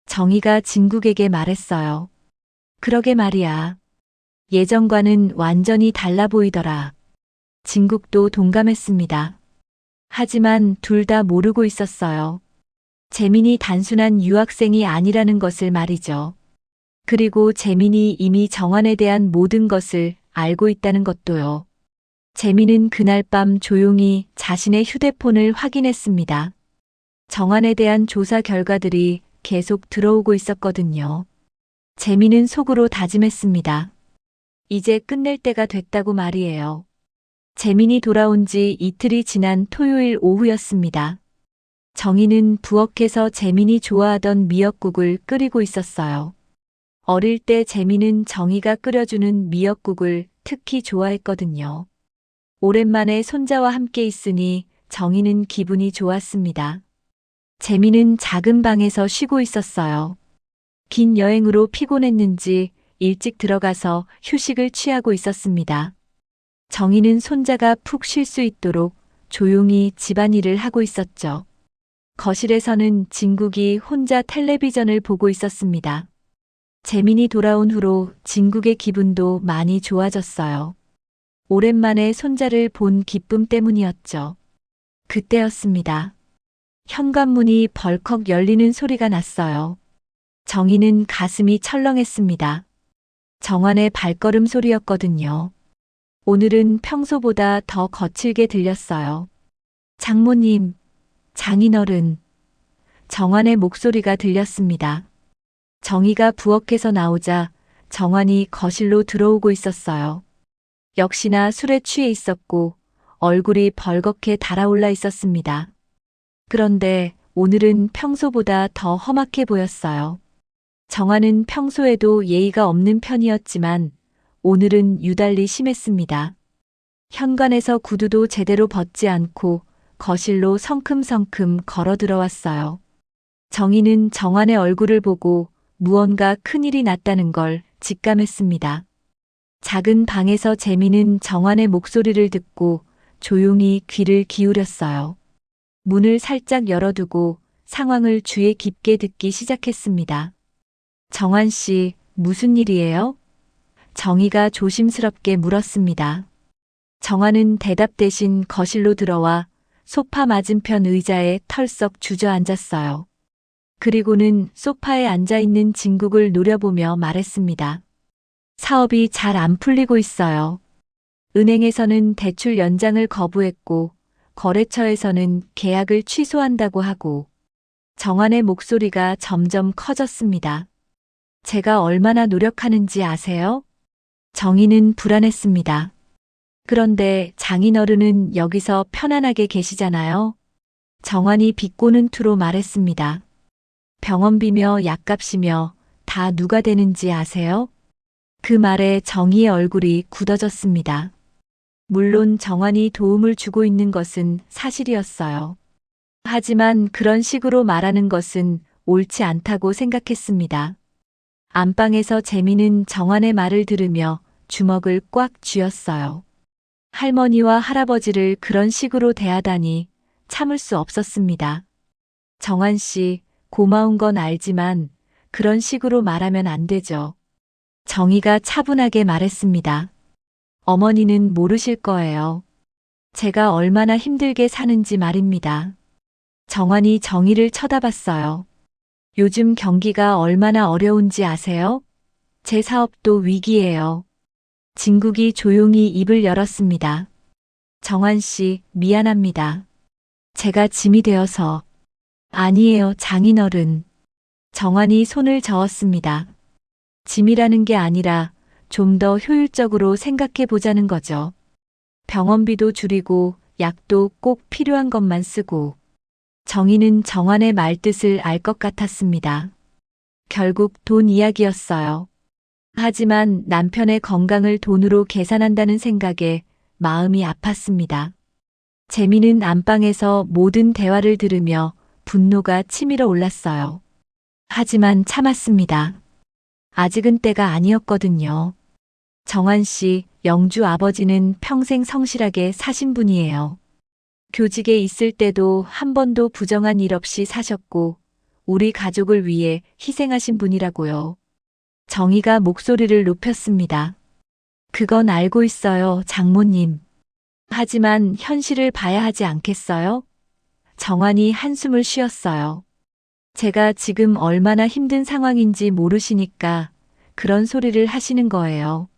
정희가 진국에게 말했어요. 그러게 말이야. 예전과는 완전히 달라 보이더라. 진국도 동감했습니다. 하지만 둘 다 모르고 있었어요. 재민이 단순한 유학생이 아니라는 것을 말이죠. 그리고 재민이 이미 정환에 대한 모든 것을 알고 있다는 것도요. 재민은 그날 밤 조용히 자신의 휴대폰을 확인했습니다. 정환에 대한 조사 결과들이 계속 들어오고 있었거든요. 재민은 속으로 다짐했습니다. 이제 끝낼 때가 됐다고 말이에요. 재민이 돌아온 지 이틀이 지난 토요일 오후였습니다. 정희는 부엌에서 재민이 좋아하던 미역국을 끓이고 있었어요. 어릴 때 재민은 정희가 끓여주는 미역국을 특히 좋아했거든요. 오랜만에 손자와 함께 있으니 정희는 기분이 좋았습니다. 재민은 작은 방에서 쉬고 있었어요. 긴 여행으로 피곤했는지 일찍 들어가서 휴식을 취하고 있었습니다. 정희는 손자가 푹 쉴 수 있도록 조용히 집안일을 하고 있었죠. 거실에서는 진국이 혼자 텔레비전을 보고 있었습니다. 재민이 돌아온 후로 진국의 기분도 많이 좋아졌어요. 오랜만에 손자를 본 기쁨 때문이었죠. 그때였습니다. 현관문이 벌컥 열리는 소리가 났어요. 정희는 가슴이 철렁했습니다. 정환의 발걸음 소리였거든요. 오늘은 평소보다 더 거칠게 들렸어요. 장모님, 장인어른. 정환의 목소리가 들렸습니다. 정희가 부엌에서 나오자 정환이 거실로 들어오고 있었어요. 역시나 술에 취해 있었고 얼굴이 벌겋게 달아올라 있었습니다. 그런데 오늘은 평소보다 더 험악해 보였어요. 정환은 평소에도 예의가 없는 편이었지만 오늘은 유달리 심했습니다. 현관에서 구두도 제대로 벗지 않고 거실로 성큼성큼 걸어 들어왔어요. 정희는 정환의 얼굴을 보고 무언가 큰일이 났다는 걸 직감했습니다. 작은 방에서 재민은 정환의 목소리를 듣고 조용히 귀를 기울였어요. 문을 살짝 열어두고 상황을 주의 깊게 듣기 시작했습니다. 정환 씨, 무슨 일이에요? 정희가 조심스럽게 물었습니다. 정환은 대답 대신 거실로 들어와 소파 맞은편 의자에 털썩 주저앉았어요. 그리고는 소파에 앉아있는 진국을 노려보며 말했습니다. 사업이 잘 안 풀리고 있어요. 은행에서는 대출 연장을 거부했고 거래처에서는 계약을 취소한다고 하고 정환의 목소리가 점점 커졌습니다. 제가 얼마나 노력하는지 아세요? 정희는 불안했습니다. 그런데 장인어른은 여기서 편안하게 계시잖아요. 정환이 비꼬는 투로 말했습니다. 병원비며 약값이며 다 누가 되는지 아세요? 그 말에 정희의 얼굴이 굳어졌습니다. 물론 정환이 도움을 주고 있는 것은 사실이었어요. 하지만 그런 식으로 말하는 것은 옳지 않다고 생각했습니다. 안방에서 재민은 정환의 말을 들으며 주먹을 꽉 쥐었어요. 할머니와 할아버지를 그런 식으로 대하다니 참을 수 없었습니다. 정환 씨, 고마운 건 알지만 그런 식으로 말하면 안 되죠. 정희가 차분하게 말했습니다. 어머니는 모르실 거예요. 제가 얼마나 힘들게 사는지 말입니다. 정환이 정희를 쳐다봤어요. 요즘 경기가 얼마나 어려운지 아세요? 제 사업도 위기예요. 진국이 조용히 입을 열었습니다. 정환 씨, 미안합니다. 제가 짐이 되어서. 아니에요, 장인어른. 정환이 손을 저었습니다. 짐이라는 게 아니라 좀 더 효율적으로 생각해 보자는 거죠. 병원비도 줄이고 약도 꼭 필요한 것만 쓰고. 정희는 정환의 말뜻을 알 것 같았습니다. 결국 돈 이야기였어요. 하지만 남편의 건강을 돈으로 계산한다는 생각에 마음이 아팠습니다. 재민은 안방에서 모든 대화를 들으며 분노가 치밀어 올랐어요. 하지만 참았습니다. 아직은 때가 아니었거든요. 정환 씨, 영주 아버지는 평생 성실하게 사신 분이에요. 교직에 있을 때도 한 번도 부정한 일 없이 사셨고 우리 가족을 위해 희생하신 분이라고요. 정희가 목소리를 높였습니다. 그건 알고 있어요, 장모님. 하지만 현실을 봐야 하지 않겠어요? 정환이 한숨을 쉬었어요. 제가 지금 얼마나 힘든 상황인지 모르시니까 그런 소리를 하시는 거예요.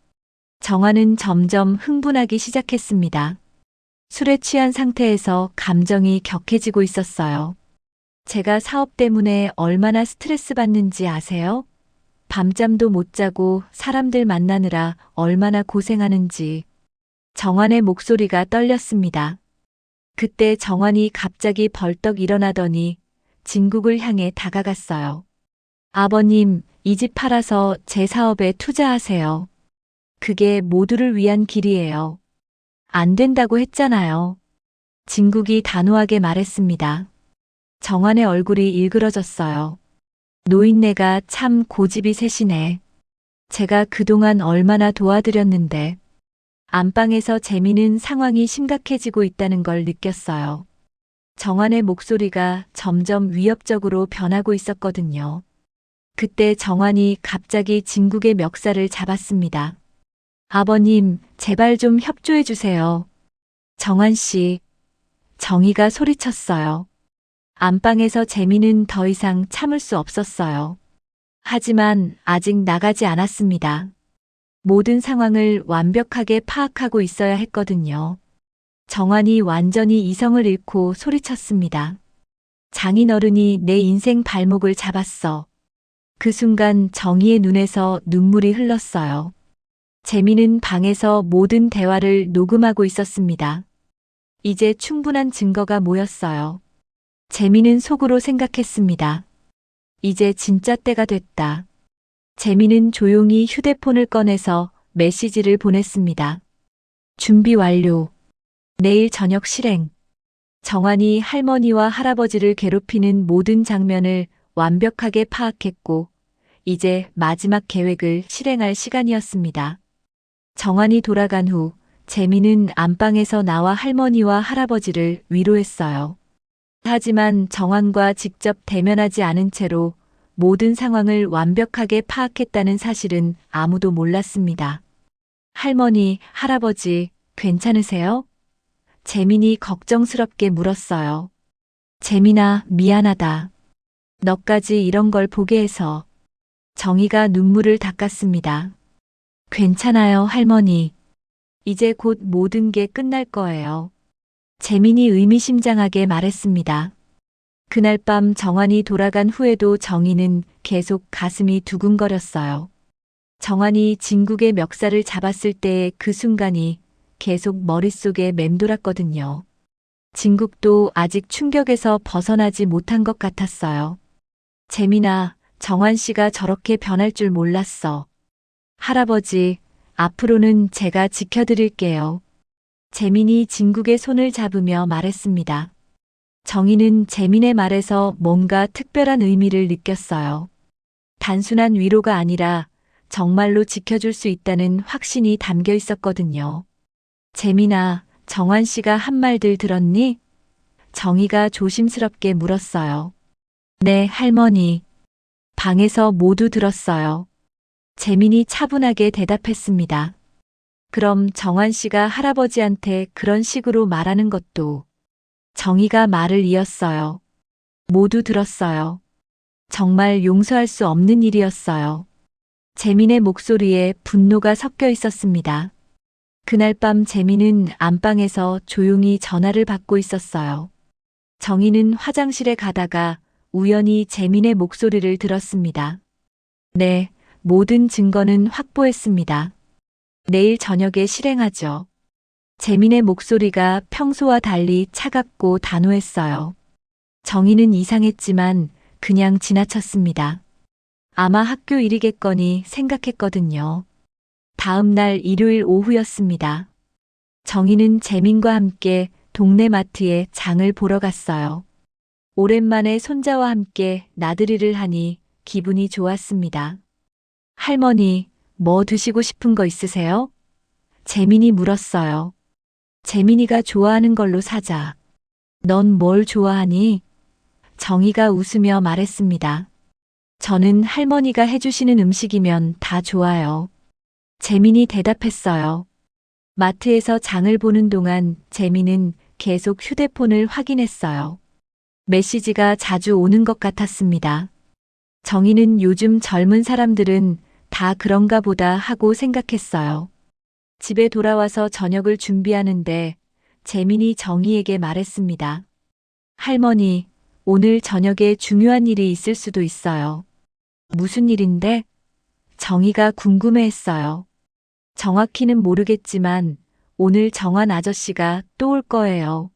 정환은 점점 흥분하기 시작했습니다. 술에 취한 상태에서 감정이 격해지고 있었어요. 제가 사업 때문에 얼마나 스트레스 받는지 아세요? 밤잠도 못 자고 사람들 만나느라 얼마나 고생하는지. 정환의 목소리가 떨렸습니다. 그때 정환이 갑자기 벌떡 일어나더니 진국을 향해 다가갔어요. 아버님, 이 집 팔아서 제 사업에 투자하세요. 그게 모두를 위한 길이에요. 안 된다고 했잖아요. 진국이 단호하게 말했습니다. 정환의 얼굴이 일그러졌어요. 노인네가 참 고집이 세시네. 제가 그동안 얼마나 도와드렸는데. 안방에서 재미는 상황이 심각해지고 있다는 걸 느꼈어요. 정환의 목소리가 점점 위협적으로 변하고 있었거든요. 그때 정환이 갑자기 진국의 멱살을 잡았습니다. 아버님, 제발 좀 협조해 주세요. 정환 씨. 정희가 소리쳤어요. 안방에서 재미는 더 이상 참을 수 없었어요. 하지만 아직 나가지 않았습니다. 모든 상황을 완벽하게 파악하고 있어야 했거든요. 정환이 완전히 이성을 잃고 소리쳤습니다. 장인어른이 내 인생 발목을 잡았어. 그 순간 정희의 눈에서 눈물이 흘렀어요. 재미는 방에서 모든 대화를 녹음하고 있었습니다. 이제 충분한 증거가 모였어요. 재미는 속으로 생각했습니다. 이제 진짜 때가 됐다. 재미는 조용히 휴대폰을 꺼내서 메시지를 보냈습니다. 준비 완료. 내일 저녁 실행. 정환이 할머니와 할아버지를 괴롭히는 모든 장면을 완벽하게 파악했고, 이제 마지막 계획을 실행할 시간이었습니다. 정환이 돌아간 후 재미는 안방에서 나와 할머니와 할아버지를 위로했어요. 하지만 정환과 직접 대면하지 않은 채로 모든 상황을 완벽하게 파악했다는 사실은 아무도 몰랐습니다. 할머니, 할아버지, 괜찮으세요? 재민이 걱정스럽게 물었어요. 재민아, 미안하다. 너까지 이런 걸 보게 해서. 정희가 눈물을 닦았습니다. 괜찮아요, 할머니. 이제 곧 모든 게 끝날 거예요. 재민이 의미심장하게 말했습니다. 그날 밤 정환이 돌아간 후에도 정희는 계속 가슴이 두근거렸어요. 정환이 진국의 멱살을 잡았을 때의 그 순간이 계속 머릿속에 맴돌았거든요. 진국도 아직 충격에서 벗어나지 못한 것 같았어요. 재민아, 정환 씨가 저렇게 변할 줄 몰랐어. 할아버지, 앞으로는 제가 지켜드릴게요. 재민이 진국의 손을 잡으며 말했습니다. 정희는 재민의 말에서 뭔가 특별한 의미를 느꼈어요. 단순한 위로가 아니라 정말로 지켜줄 수 있다는 확신이 담겨 있었거든요. 재민아, 정환 씨가 한 말들 들었니? 정희가 조심스럽게 물었어요. 네, 할머니. 방에서 모두 들었어요. 재민이 차분하게 대답했습니다. 그럼 정환 씨가 할아버지한테 그런 식으로 말하는 것도. 정희가 말을 이었어요. 모두 들었어요. 정말 용서할 수 없는 일이었어요. 재민의 목소리에 분노가 섞여 있었습니다. 그날 밤 재민은 안방에서 조용히 전화를 받고 있었어요. 정희는 화장실에 가다가 우연히 재민의 목소리를 들었습니다. 네, 모든 증거는 확보했습니다. 내일 저녁에 실행하죠. 재민의 목소리가 평소와 달리 차갑고 단호했어요. 정희는 이상했지만 그냥 지나쳤습니다. 아마 학교 일이겠거니 생각했거든요. 다음 날 일요일 오후였습니다. 정희는 재민과 함께 동네 마트에 장을 보러 갔어요. 오랜만에 손자와 함께 나들이를 하니 기분이 좋았습니다. 할머니, 뭐 드시고 싶은 거 있으세요? 재민이 물었어요. 재민이가 좋아하는 걸로 사자. 넌 뭘 좋아하니? 정희가 웃으며 말했습니다. 저는 할머니가 해주시는 음식이면 다 좋아요. 재민이 대답했어요. 마트에서 장을 보는 동안 재민은 계속 휴대폰을 확인했어요. 메시지가 자주 오는 것 같았습니다. 정희는 요즘 젊은 사람들은 다 그런가 보다 하고 생각했어요. 집에 돌아와서 저녁을 준비하는데 재민이 정희에게 말했습니다. 할머니, 오늘 저녁에 중요한 일이 있을 수도 있어요. 무슨 일인데? 정희가 궁금해했어요. 정확히는 모르겠지만 오늘 정한 아저씨가 또 올 거예요.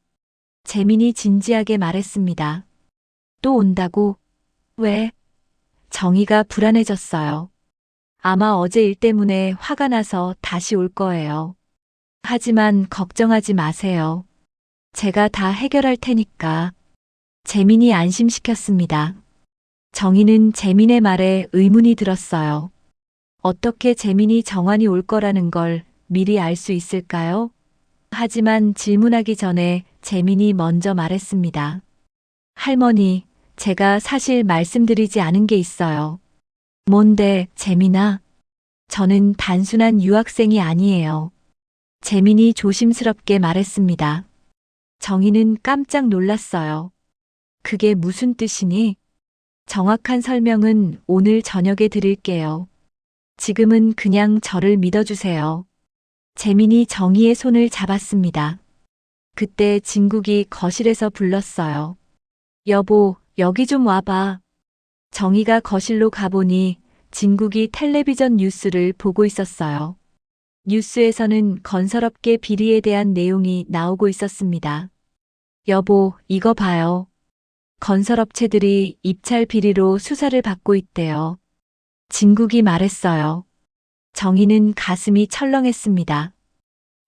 재민이 진지하게 말했습니다. 또 온다고? 왜? 정희가 불안해졌어요. 아마 어제 일 때문에 화가 나서 다시 올 거예요. 하지만 걱정하지 마세요. 제가 다 해결할 테니까. 재민이 안심시켰습니다. 정희는 재민의 말에 의문이 들었어요. 어떻게 재민이 정환이 올 거라는 걸 미리 알 수 있을까요? 하지만 질문하기 전에 재민이 먼저 말했습니다. 할머니, 제가 사실 말씀드리지 않은 게 있어요. 뭔데, 재민아? 저는 단순한 유학생이 아니에요. 재민이 조심스럽게 말했습니다. 정희는 깜짝 놀랐어요. 그게 무슨 뜻이니? 정확한 설명은 오늘 저녁에 드릴게요. 지금은 그냥 저를 믿어주세요. 재민이 정희의 손을 잡았습니다. 그때 진국이 거실에서 불렀어요. 여보, 여기 좀 와봐. 정희가 거실로 가보니 진국이 텔레비전 뉴스를 보고 있었어요. 뉴스에서는 건설업계 비리에 대한 내용이 나오고 있었습니다. 여보, 이거 봐요. 건설업체들이 입찰 비리로 수사를 받고 있대요. 진국이 말했어요. 정희는 가슴이 철렁했습니다.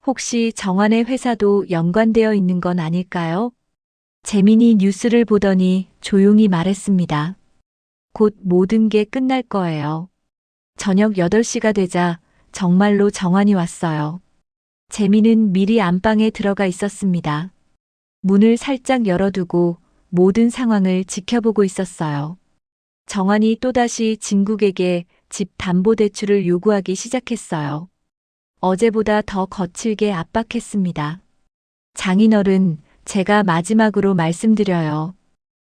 혹시 정환의 회사도 연관되어 있는 건 아닐까요? 재민이 뉴스를 보더니 조용히 말했습니다. 곧 모든 게 끝날 거예요. 저녁 8시가 되자 정말로 정환이 왔어요. 재민은 미리 안방에 들어가 있었습니다. 문을 살짝 열어두고 모든 상황을 지켜보고 있었어요. 정환이 또다시 진국에게 집 담보대출을 요구하기 시작했어요. 어제보다 더 거칠게 압박했습니다. 장인어른, 제가 마지막으로 말씀드려요.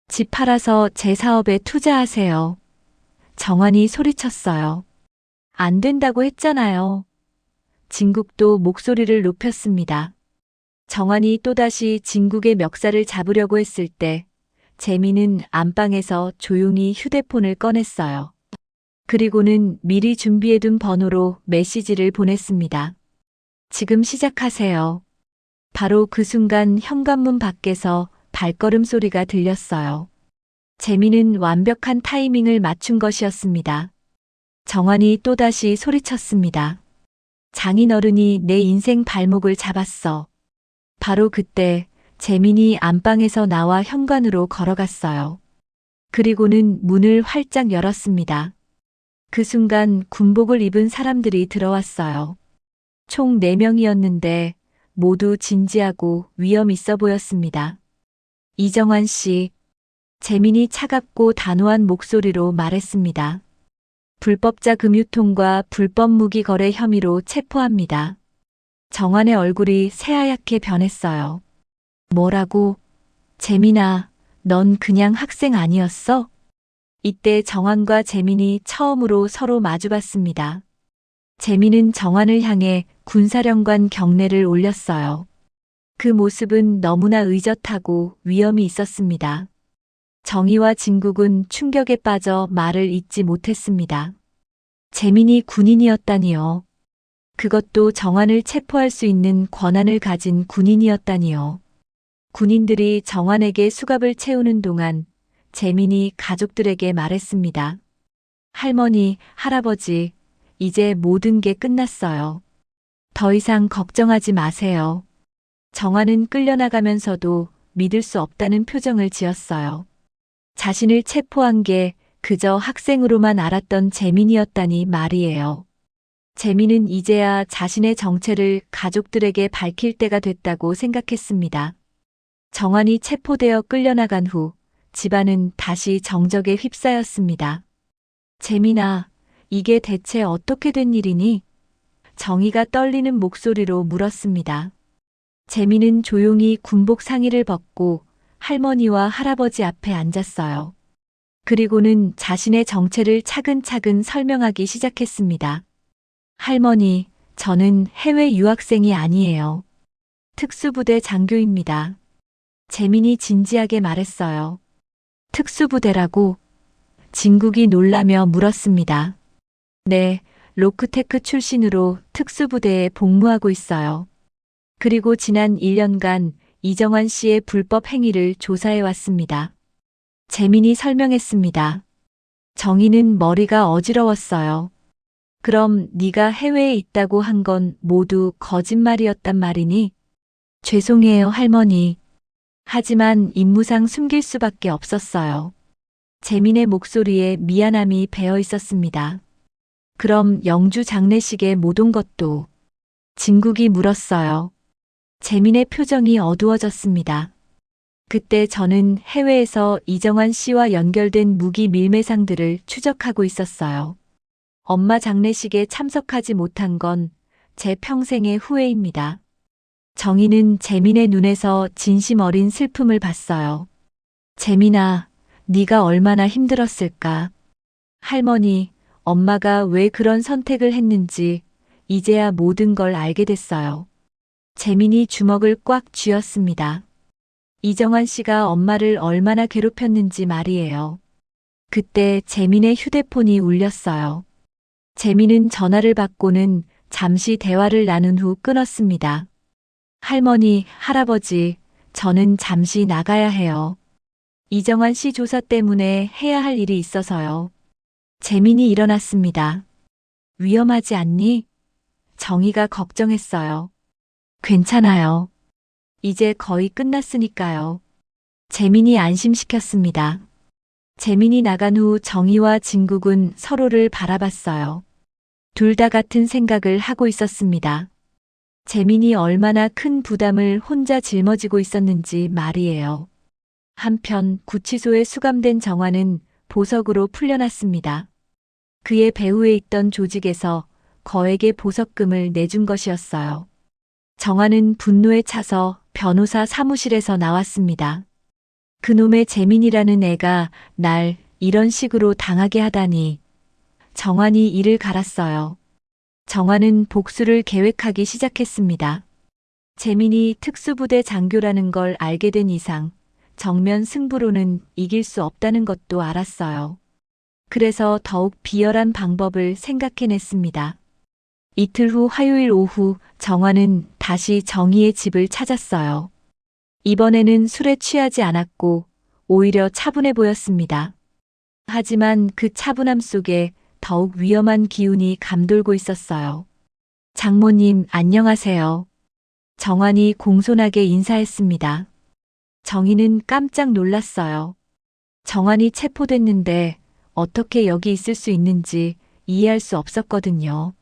집 팔아서 제 사업에 투자하세요. 정환이 소리쳤어요. 안 된다고 했잖아요. 진국도 목소리를 높였습니다. 정환이 또다시 진국의 멱살을 잡으려고 했을 때 재민은 안방에서 조용히 휴대폰을 꺼냈어요. 그리고는 미리 준비해둔 번호로 메시지를 보냈습니다. 지금 시작하세요. 바로 그 순간 현관문 밖에서 발걸음 소리가 들렸어요. 재민은 완벽한 타이밍을 맞춘 것이었습니다. 정환이 또다시 소리쳤습니다. 장인어른이 내 인생 발목을 잡았어. 바로 그때 재민이 안방에서 나와 현관으로 걸어갔어요. 그리고는 문을 활짝 열었습니다. 그 순간 군복을 입은 사람들이 들어왔어요. 총 4명이었는데 모두 진지하고 위험 있어 보였습니다. 이정환 씨, 재민이 차갑고 단호한 목소리로 말했습니다. 불법자 금유통과 불법 무기 거래 혐의로 체포합니다. 정환의 얼굴이 새하얗게 변했어요. 뭐라고? 재민아, 넌 그냥 학생 아니었어? 이때 정환과 재민이 처음으로 서로 마주봤습니다. 재민은 정환을 향해 군사령관 경례를 올렸어요. 그 모습은 너무나 의젓하고 위엄이 있었습니다. 정희와 진국은 충격에 빠져 말을 잇지 못했습니다. 재민이 군인이었다니요. 그것도 정환을 체포할 수 있는 권한을 가진 군인이었다니요. 군인들이 정환에게 수갑을 채우는 동안 재민이 가족들에게 말했습니다. 할머니, 할아버지, 이제 모든 게 끝났어요. 더 이상 걱정하지 마세요. 정환은 끌려나가면서도 믿을 수 없다는 표정을 지었어요. 자신을 체포한 게 그저 학생으로만 알았던 재민이었다니 말이에요. 재민은 이제야 자신의 정체를 가족들에게 밝힐 때가 됐다고 생각했습니다. 정환이 체포되어 끌려나간 후 집안은 다시 정적에 휩싸였습니다. 재민아, 이게 대체 어떻게 된 일이니? 정희가 떨리는 목소리로 물었습니다. 재민은 조용히 군복 상의를 벗고 할머니와 할아버지 앞에 앉았어요. 그리고는 자신의 정체를 차근차근 설명하기 시작했습니다. 할머니, 저는 해외 유학생이 아니에요. 특수부대 장교입니다. 재민이 진지하게 말했어요. 특수부대라고? 진국이 놀라며 물었습니다. 네, 로크테크 출신으로 특수부대에 복무하고 있어요. 그리고 지난 1년간 이정환 씨의 불법 행위를 조사해 왔습니다. 재민이 설명했습니다. 정희는 머리가 어지러웠어요. 그럼 네가 해외에 있다고 한 건 모두 거짓말이었단 말이니? 죄송해요, 할머니. 하지만 임무상 숨길 수밖에 없었어요. 재민의 목소리에 미안함이 배어 있었습니다. 그럼 영주 장례식에 못 온 것도? 진국이 물었어요. 재민의 표정이 어두워졌습니다. 그때 저는 해외에서 이정환 씨와 연결된 무기 밀매상들을 추적하고 있었어요. 엄마 장례식에 참석하지 못한 건 제 평생의 후회입니다. 정희는 재민의 눈에서 진심 어린 슬픔을 봤어요. 재민아, 네가 얼마나 힘들었을까? 할머니, 엄마가 왜 그런 선택을 했는지 이제야 모든 걸 알게 됐어요. 재민이 주먹을 꽉 쥐었습니다. 이정환 씨가 엄마를 얼마나 괴롭혔는지 말이에요. 그때 재민의 휴대폰이 울렸어요. 재민은 전화를 받고는 잠시 대화를 나눈 후 끊었습니다. 할머니, 할아버지, 저는 잠시 나가야 해요. 이정환 씨 조사 때문에 해야 할 일이 있어서요. 재민이 일어났습니다. 위험하지 않니? 정희가 걱정했어요. 괜찮아요. 이제 거의 끝났으니까요. 재민이 안심시켰습니다. 재민이 나간 후 정희와 진국은 서로를 바라봤어요. 둘 다 같은 생각을 하고 있었습니다. 재민이 얼마나 큰 부담을 혼자 짊어지고 있었는지 말이에요. 한편 구치소에 수감된 정화는 보석으로 풀려났습니다. 그의 배후에 있던 조직에서 거액의 보석금을 내준 것이었어요. 정화는 분노에 차서 변호사 사무실에서 나왔습니다. 그놈의 재민이라는 애가 날 이런 식으로 당하게 하다니. 정환이 이를 갈았어요. 정환은 복수를 계획하기 시작했습니다. 재민이 특수부대 장교라는 걸 알게 된 이상 정면 승부로는 이길 수 없다는 것도 알았어요. 그래서 더욱 비열한 방법을 생각해냈습니다. 이틀 후 화요일 오후 정환은 다시 정희의 집을 찾았어요. 이번에는 술에 취하지 않았고 오히려 차분해 보였습니다. 하지만 그 차분함 속에 더욱 위험한 기운이 감돌고 있었어요. 장모님, 안녕하세요. 정환이 공손하게 인사했습니다. 정희는 깜짝 놀랐어요. 정환이 체포됐는데 어떻게 여기 있을 수 있는지 이해할 수 없었거든요.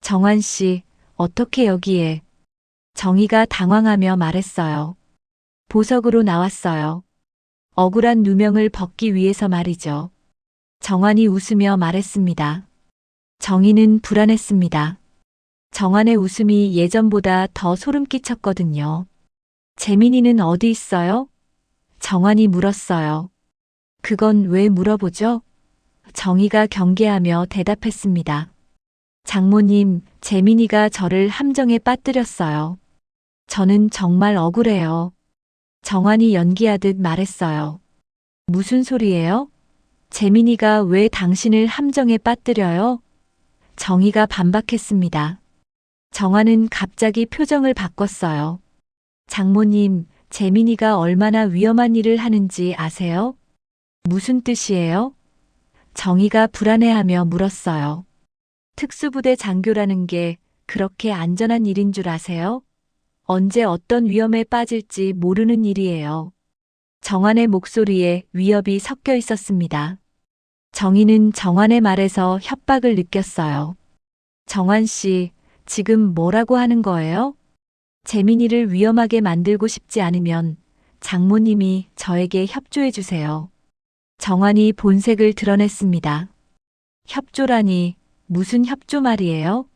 정환 씨, 어떻게 여기에? 정희가 당황하며 말했어요. 보석으로 나왔어요. 억울한 누명을 벗기 위해서 말이죠. 정환이 웃으며 말했습니다. 정희는 불안했습니다. 정환의 웃음이 예전보다 더 소름 끼쳤거든요. 재민이는 어디 있어요? 정환이 물었어요. 그건 왜 물어보죠? 정희가 경계하며 대답했습니다. 장모님, 재민이가 저를 함정에 빠뜨렸어요. 저는 정말 억울해요. 정환이 연기하듯 말했어요. 무슨 소리예요? 재민이가 왜 당신을 함정에 빠뜨려요? 정희가 반박했습니다. 정환은 갑자기 표정을 바꿨어요. 장모님, 재민이가 얼마나 위험한 일을 하는지 아세요? 무슨 뜻이에요? 정희가 불안해하며 물었어요. 특수부대 장교라는 게 그렇게 안전한 일인 줄 아세요? 언제 어떤 위험에 빠질지 모르는 일이에요. 정환의 목소리에 위협이 섞여 있었습니다. 정희는 정환의 말에서 협박을 느꼈어요. 정환 씨, 지금 뭐라고 하는 거예요? 재민이를 위험하게 만들고 싶지 않으면 장모님이 저에게 협조해 주세요. 정환이 본색을 드러냈습니다. 협조라니, 무슨 협조 말이에요?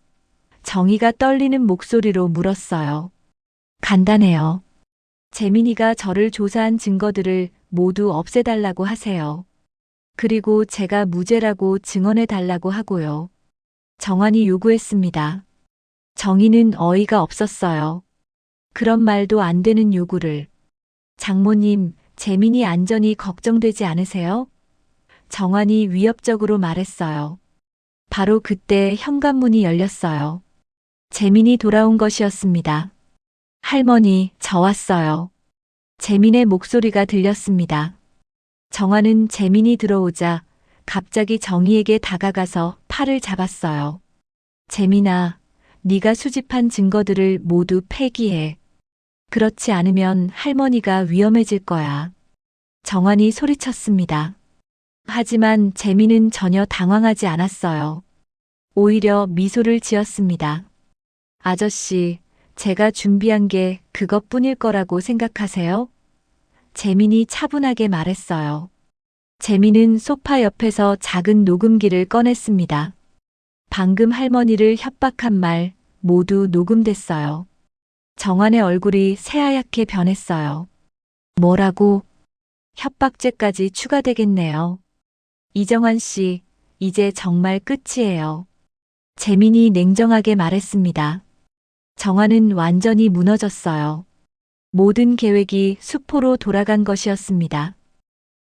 정희가 떨리는 목소리로 물었어요. 간단해요. 재민이가 저를 조사한 증거들을 모두 없애달라고 하세요. 그리고 제가 무죄라고 증언해 달라고 하고요. 정환이 요구했습니다. 정희는 어이가 없었어요. 그런 말도 안 되는 요구를. 장모님, 재민이 안전이 걱정되지 않으세요? 정환이 위협적으로 말했어요. 바로 그때 현관문이 열렸어요. 재민이 돌아온 것이었습니다. 할머니, 저 왔어요. 재민의 목소리가 들렸습니다. 정화는 재민이 들어오자 갑자기 정희에게 다가가서 팔을 잡았어요. 재민아, 네가 수집한 증거들을 모두 폐기해. 그렇지 않으면 할머니가 위험해질 거야. 정환이 소리쳤습니다. 하지만 재민은 전혀 당황하지 않았어요. 오히려 미소를 지었습니다. 아저씨, 제가 준비한 게 그것뿐일 거라고 생각하세요? 재민이 차분하게 말했어요. 재민은 소파 옆에서 작은 녹음기를 꺼냈습니다. 방금 할머니를 협박한 말 모두 녹음됐어요. 정환의 얼굴이 새하얗게 변했어요. 뭐라고? 협박죄까지 추가되겠네요. 이정환 씨, 이제 정말 끝이에요. 재민이 냉정하게 말했습니다. 정환은 완전히 무너졌어요. 모든 계획이 수포로 돌아간 것이었습니다.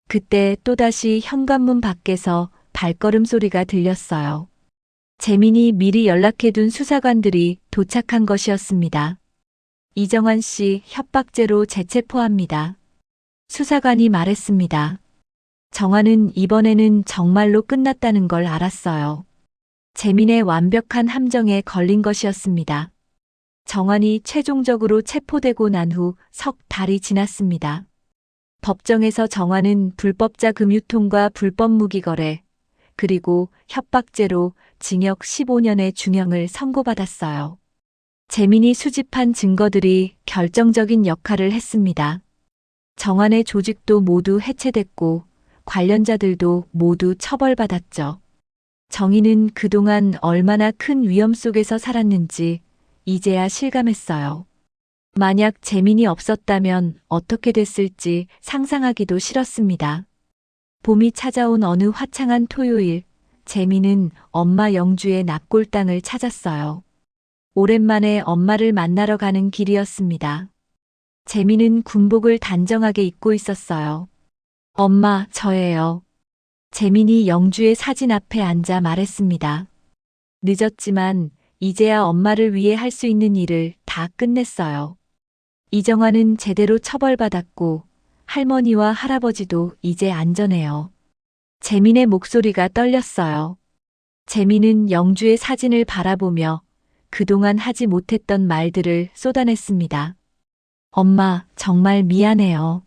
그때 또다시 현관문 밖에서 발걸음 소리가 들렸어요. 재민이 미리 연락해둔 수사관들이 도착한 것이었습니다. 이정환 씨 협박죄로 재체포합니다. 수사관이 말했습니다. 정환은 이번에는 정말로 끝났다는 걸 알았어요. 재민의 완벽한 함정에 걸린 것이었습니다. 정환이 최종적으로 체포되고 난 후 석 달이 지났습니다. 법정에서 정환은 불법자 금유통과 불법 무기 거래, 그리고 협박죄로 징역 15년의 중형을 선고받았어요. 재민이 수집한 증거들이 결정적인 역할을 했습니다. 정환의 조직도 모두 해체됐고 관련자들도 모두 처벌받았죠. 정희는 그동안 얼마나 큰 위험 속에서 살았는지 이제야 실감했어요. 만약 재민이 없었다면 어떻게 됐을지 상상하기도 싫었습니다. 봄이 찾아온 어느 화창한 토요일, 재민은 엄마 영주의 납골당을 찾았어요. 오랜만에 엄마를 만나러 가는 길이었습니다. 재민은 군복을 단정하게 입고 있었어요. 엄마, 저예요. 재민이 영주의 사진 앞에 앉아 말했습니다. 늦었지만 이제야 엄마를 위해 할 수 있는 일을 다 끝냈어요. 이정환은 제대로 처벌받았고 할머니와 할아버지도 이제 안전해요. 재민의 목소리가 떨렸어요. 재민은 영주의 사진을 바라보며 그동안 하지 못했던 말들을 쏟아냈습니다. 엄마, 정말 미안해요.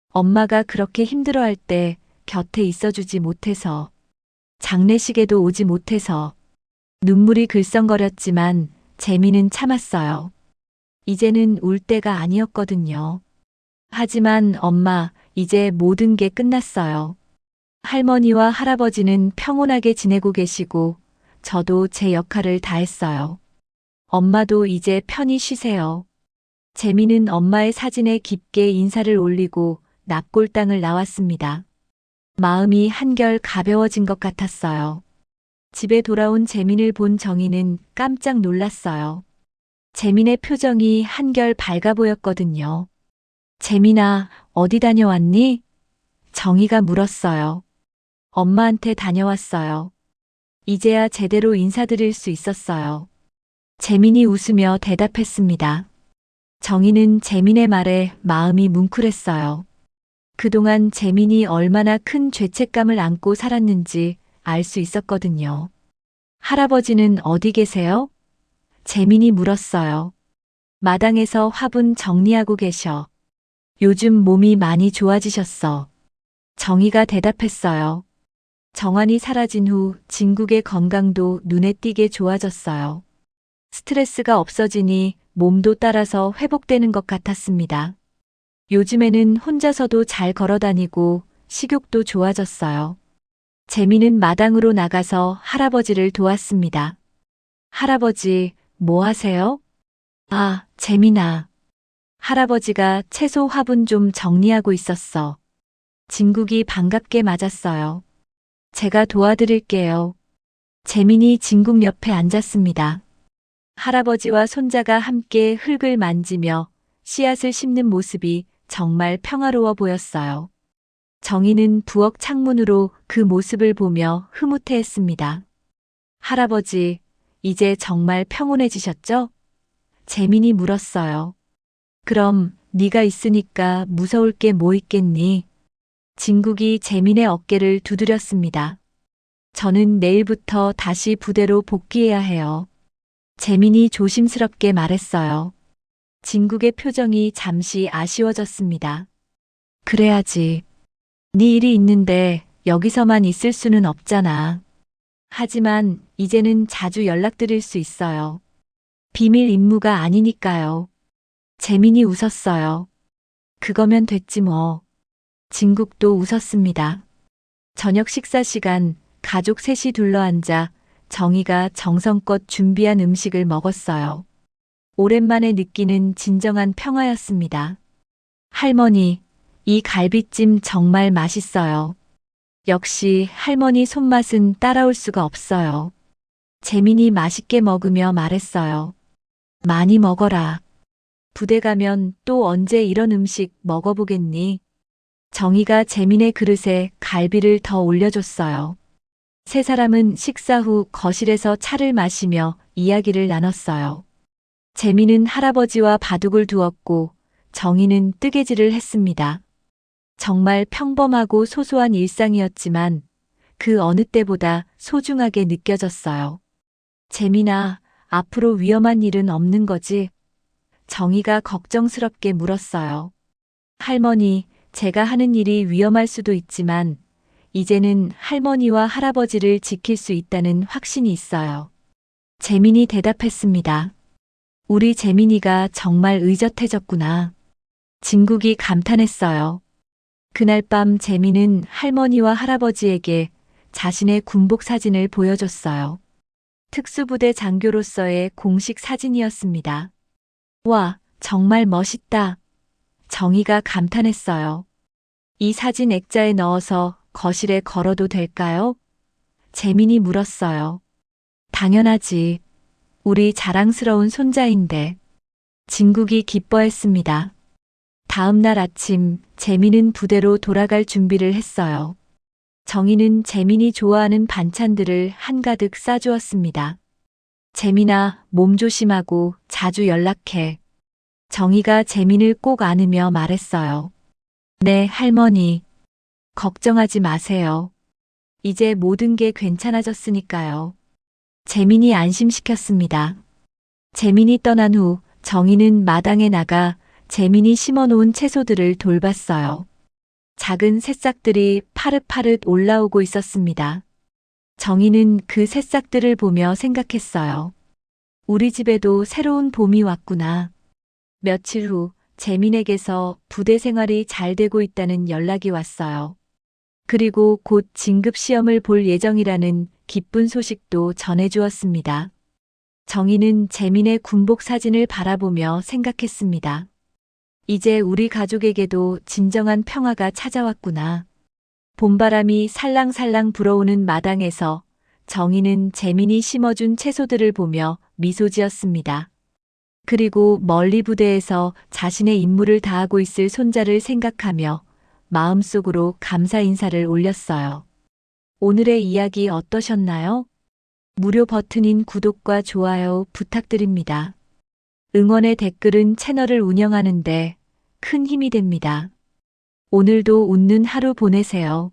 엄마가 그렇게 힘들어할 때 곁에 있어주지 못해서, 장례식에도 오지 못해서. 눈물이 글썽거렸지만 재민은 참았어요. 이제는 울 때가 아니었거든요. 하지만 엄마, 이제 모든 게 끝났어요. 할머니와 할아버지는 평온하게 지내고 계시고 저도 제 역할을 다했어요. 엄마도 이제 편히 쉬세요. 재민은 엄마의 사진에 깊게 인사를 올리고 납골당을 나왔습니다. 마음이 한결 가벼워진 것 같았어요. 집에 돌아온 재민을 본 정희는 깜짝 놀랐어요. 재민의 표정이 한결 밝아 보였거든요. 재민아, 어디 다녀왔니? 정희가 물었어요. 엄마한테 다녀왔어요. 이제야 제대로 인사드릴 수 있었어요. 재민이 웃으며 대답했습니다. 정희는 재민의 말에 마음이 뭉클했어요. 그동안 재민이 얼마나 큰 죄책감을 안고 살았는지 알 수 있었거든요. 할아버지는 어디 계세요? 재민이 물었어요. 마당에서 화분 정리하고 계셔. 요즘 몸이 많이 좋아지셨어. 정희가 대답했어요. 정환이 사라진 후 진국의 건강도 눈에 띄게 좋아졌어요. 스트레스가 없어지니 몸도 따라서 회복되는 것 같았습니다. 요즘에는 혼자서도 잘 걸어다니고 식욕도 좋아졌어요. 재민은 마당으로 나가서 할아버지를 도왔습니다. 할아버지, 뭐 하세요? 아, 재민아. 할아버지가 채소 화분 좀 정리하고 있었어. 진국이 반갑게 맞았어요. 제가 도와드릴게요. 재민이 진국 옆에 앉았습니다. 할아버지와 손자가 함께 흙을 만지며 씨앗을 심는 모습이 정말 평화로워 보였어요. 정희는 부엌 창문으로 그 모습을 보며 흐뭇해했습니다. 할아버지, 이제 정말 평온해지셨죠? 재민이 물었어요. 그럼 네가 있으니까 무서울 게 뭐 있겠니? 진국이 재민의 어깨를 두드렸습니다. 저는 내일부터 다시 부대로 복귀해야 해요. 재민이 조심스럽게 말했어요. 진국의 표정이 잠시 아쉬워졌습니다. 그래야지. 네 일이 있는데 여기서만 있을 수는 없잖아. 하지만 이제는 자주 연락드릴 수 있어요. 비밀 임무가 아니니까요. 재민이 웃었어요. 그거면 됐지 뭐. 진국도 웃었습니다. 저녁 식사 시간 가족 셋이 둘러앉아 정희가 정성껏 준비한 음식을 먹었어요. 오랜만에 느끼는 진정한 평화였습니다. 할머니, 이 갈비찜 정말 맛있어요. 역시 할머니 손맛은 따라올 수가 없어요. 재민이 맛있게 먹으며 말했어요. 많이 먹어라. 부대 가면 또 언제 이런 음식 먹어보겠니? 정희가 재민의 그릇에 갈비를 더 올려줬어요. 세 사람은 식사 후 거실에서 차를 마시며 이야기를 나눴어요. 재민은 할아버지와 바둑을 두었고 정희는 뜨개질을 했습니다. 정말 평범하고 소소한 일상이었지만 그 어느 때보다 소중하게 느껴졌어요. 재민아, 앞으로 위험한 일은 없는 거지? 정희가 걱정스럽게 물었어요. 할머니, 제가 하는 일이 위험할 수도 있지만 이제는 할머니와 할아버지를 지킬 수 있다는 확신이 있어요. 재민이 대답했습니다. 우리 재민이가 정말 의젓해졌구나. 진국이 감탄했어요. 그날 밤 재민은 할머니와 할아버지에게 자신의 군복 사진을 보여줬어요. 특수부대 장교로서의 공식 사진이었습니다. 와, 정말 멋있다. 정희가 감탄했어요. 이 사진 액자에 넣어서 거실에 걸어도 될까요? 재민이 물었어요. 당연하지. 우리 자랑스러운 손자인데. 진국이 기뻐했습니다. 다음 날 아침 재민은 부대로 돌아갈 준비를 했어요. 정희는 재민이 좋아하는 반찬들을 한가득 싸주었습니다. 재민아, 몸 조심하고 자주 연락해. 정희가 재민을 꼭 안으며 말했어요. 네, 할머니. 걱정하지 마세요. 이제 모든 게 괜찮아졌으니까요. 재민이 안심시켰습니다. 재민이 떠난 후 정희는 마당에 나가 재민이 심어놓은 채소들을 돌봤어요. 작은 새싹들이 파릇파릇 올라오고 있었습니다. 정희는 그 새싹들을 보며 생각했어요. 우리 집에도 새로운 봄이 왔구나. 며칠 후 재민에게서 부대 생활이 잘 되고 있다는 연락이 왔어요. 그리고 곧 진급 시험을 볼 예정이라는 기쁜 소식도 전해주었습니다. 정희는 재민의 군복 사진을 바라보며 생각했습니다. 이제 우리 가족에게도 진정한 평화가 찾아왔구나. 봄바람이 살랑살랑 불어오는 마당에서 정희는 재민이 심어준 채소들을 보며 미소 지었습니다. 그리고 멀리 부대에서 자신의 임무를 다하고 있을 손자를 생각하며 마음속으로 감사 인사를 올렸어요. 오늘의 이야기 어떠셨나요? 무료 버튼인 구독과 좋아요 부탁드립니다. 응원의 댓글은 채널을 운영하는 데 큰 힘이 됩니다. 오늘도 웃는 하루 보내세요.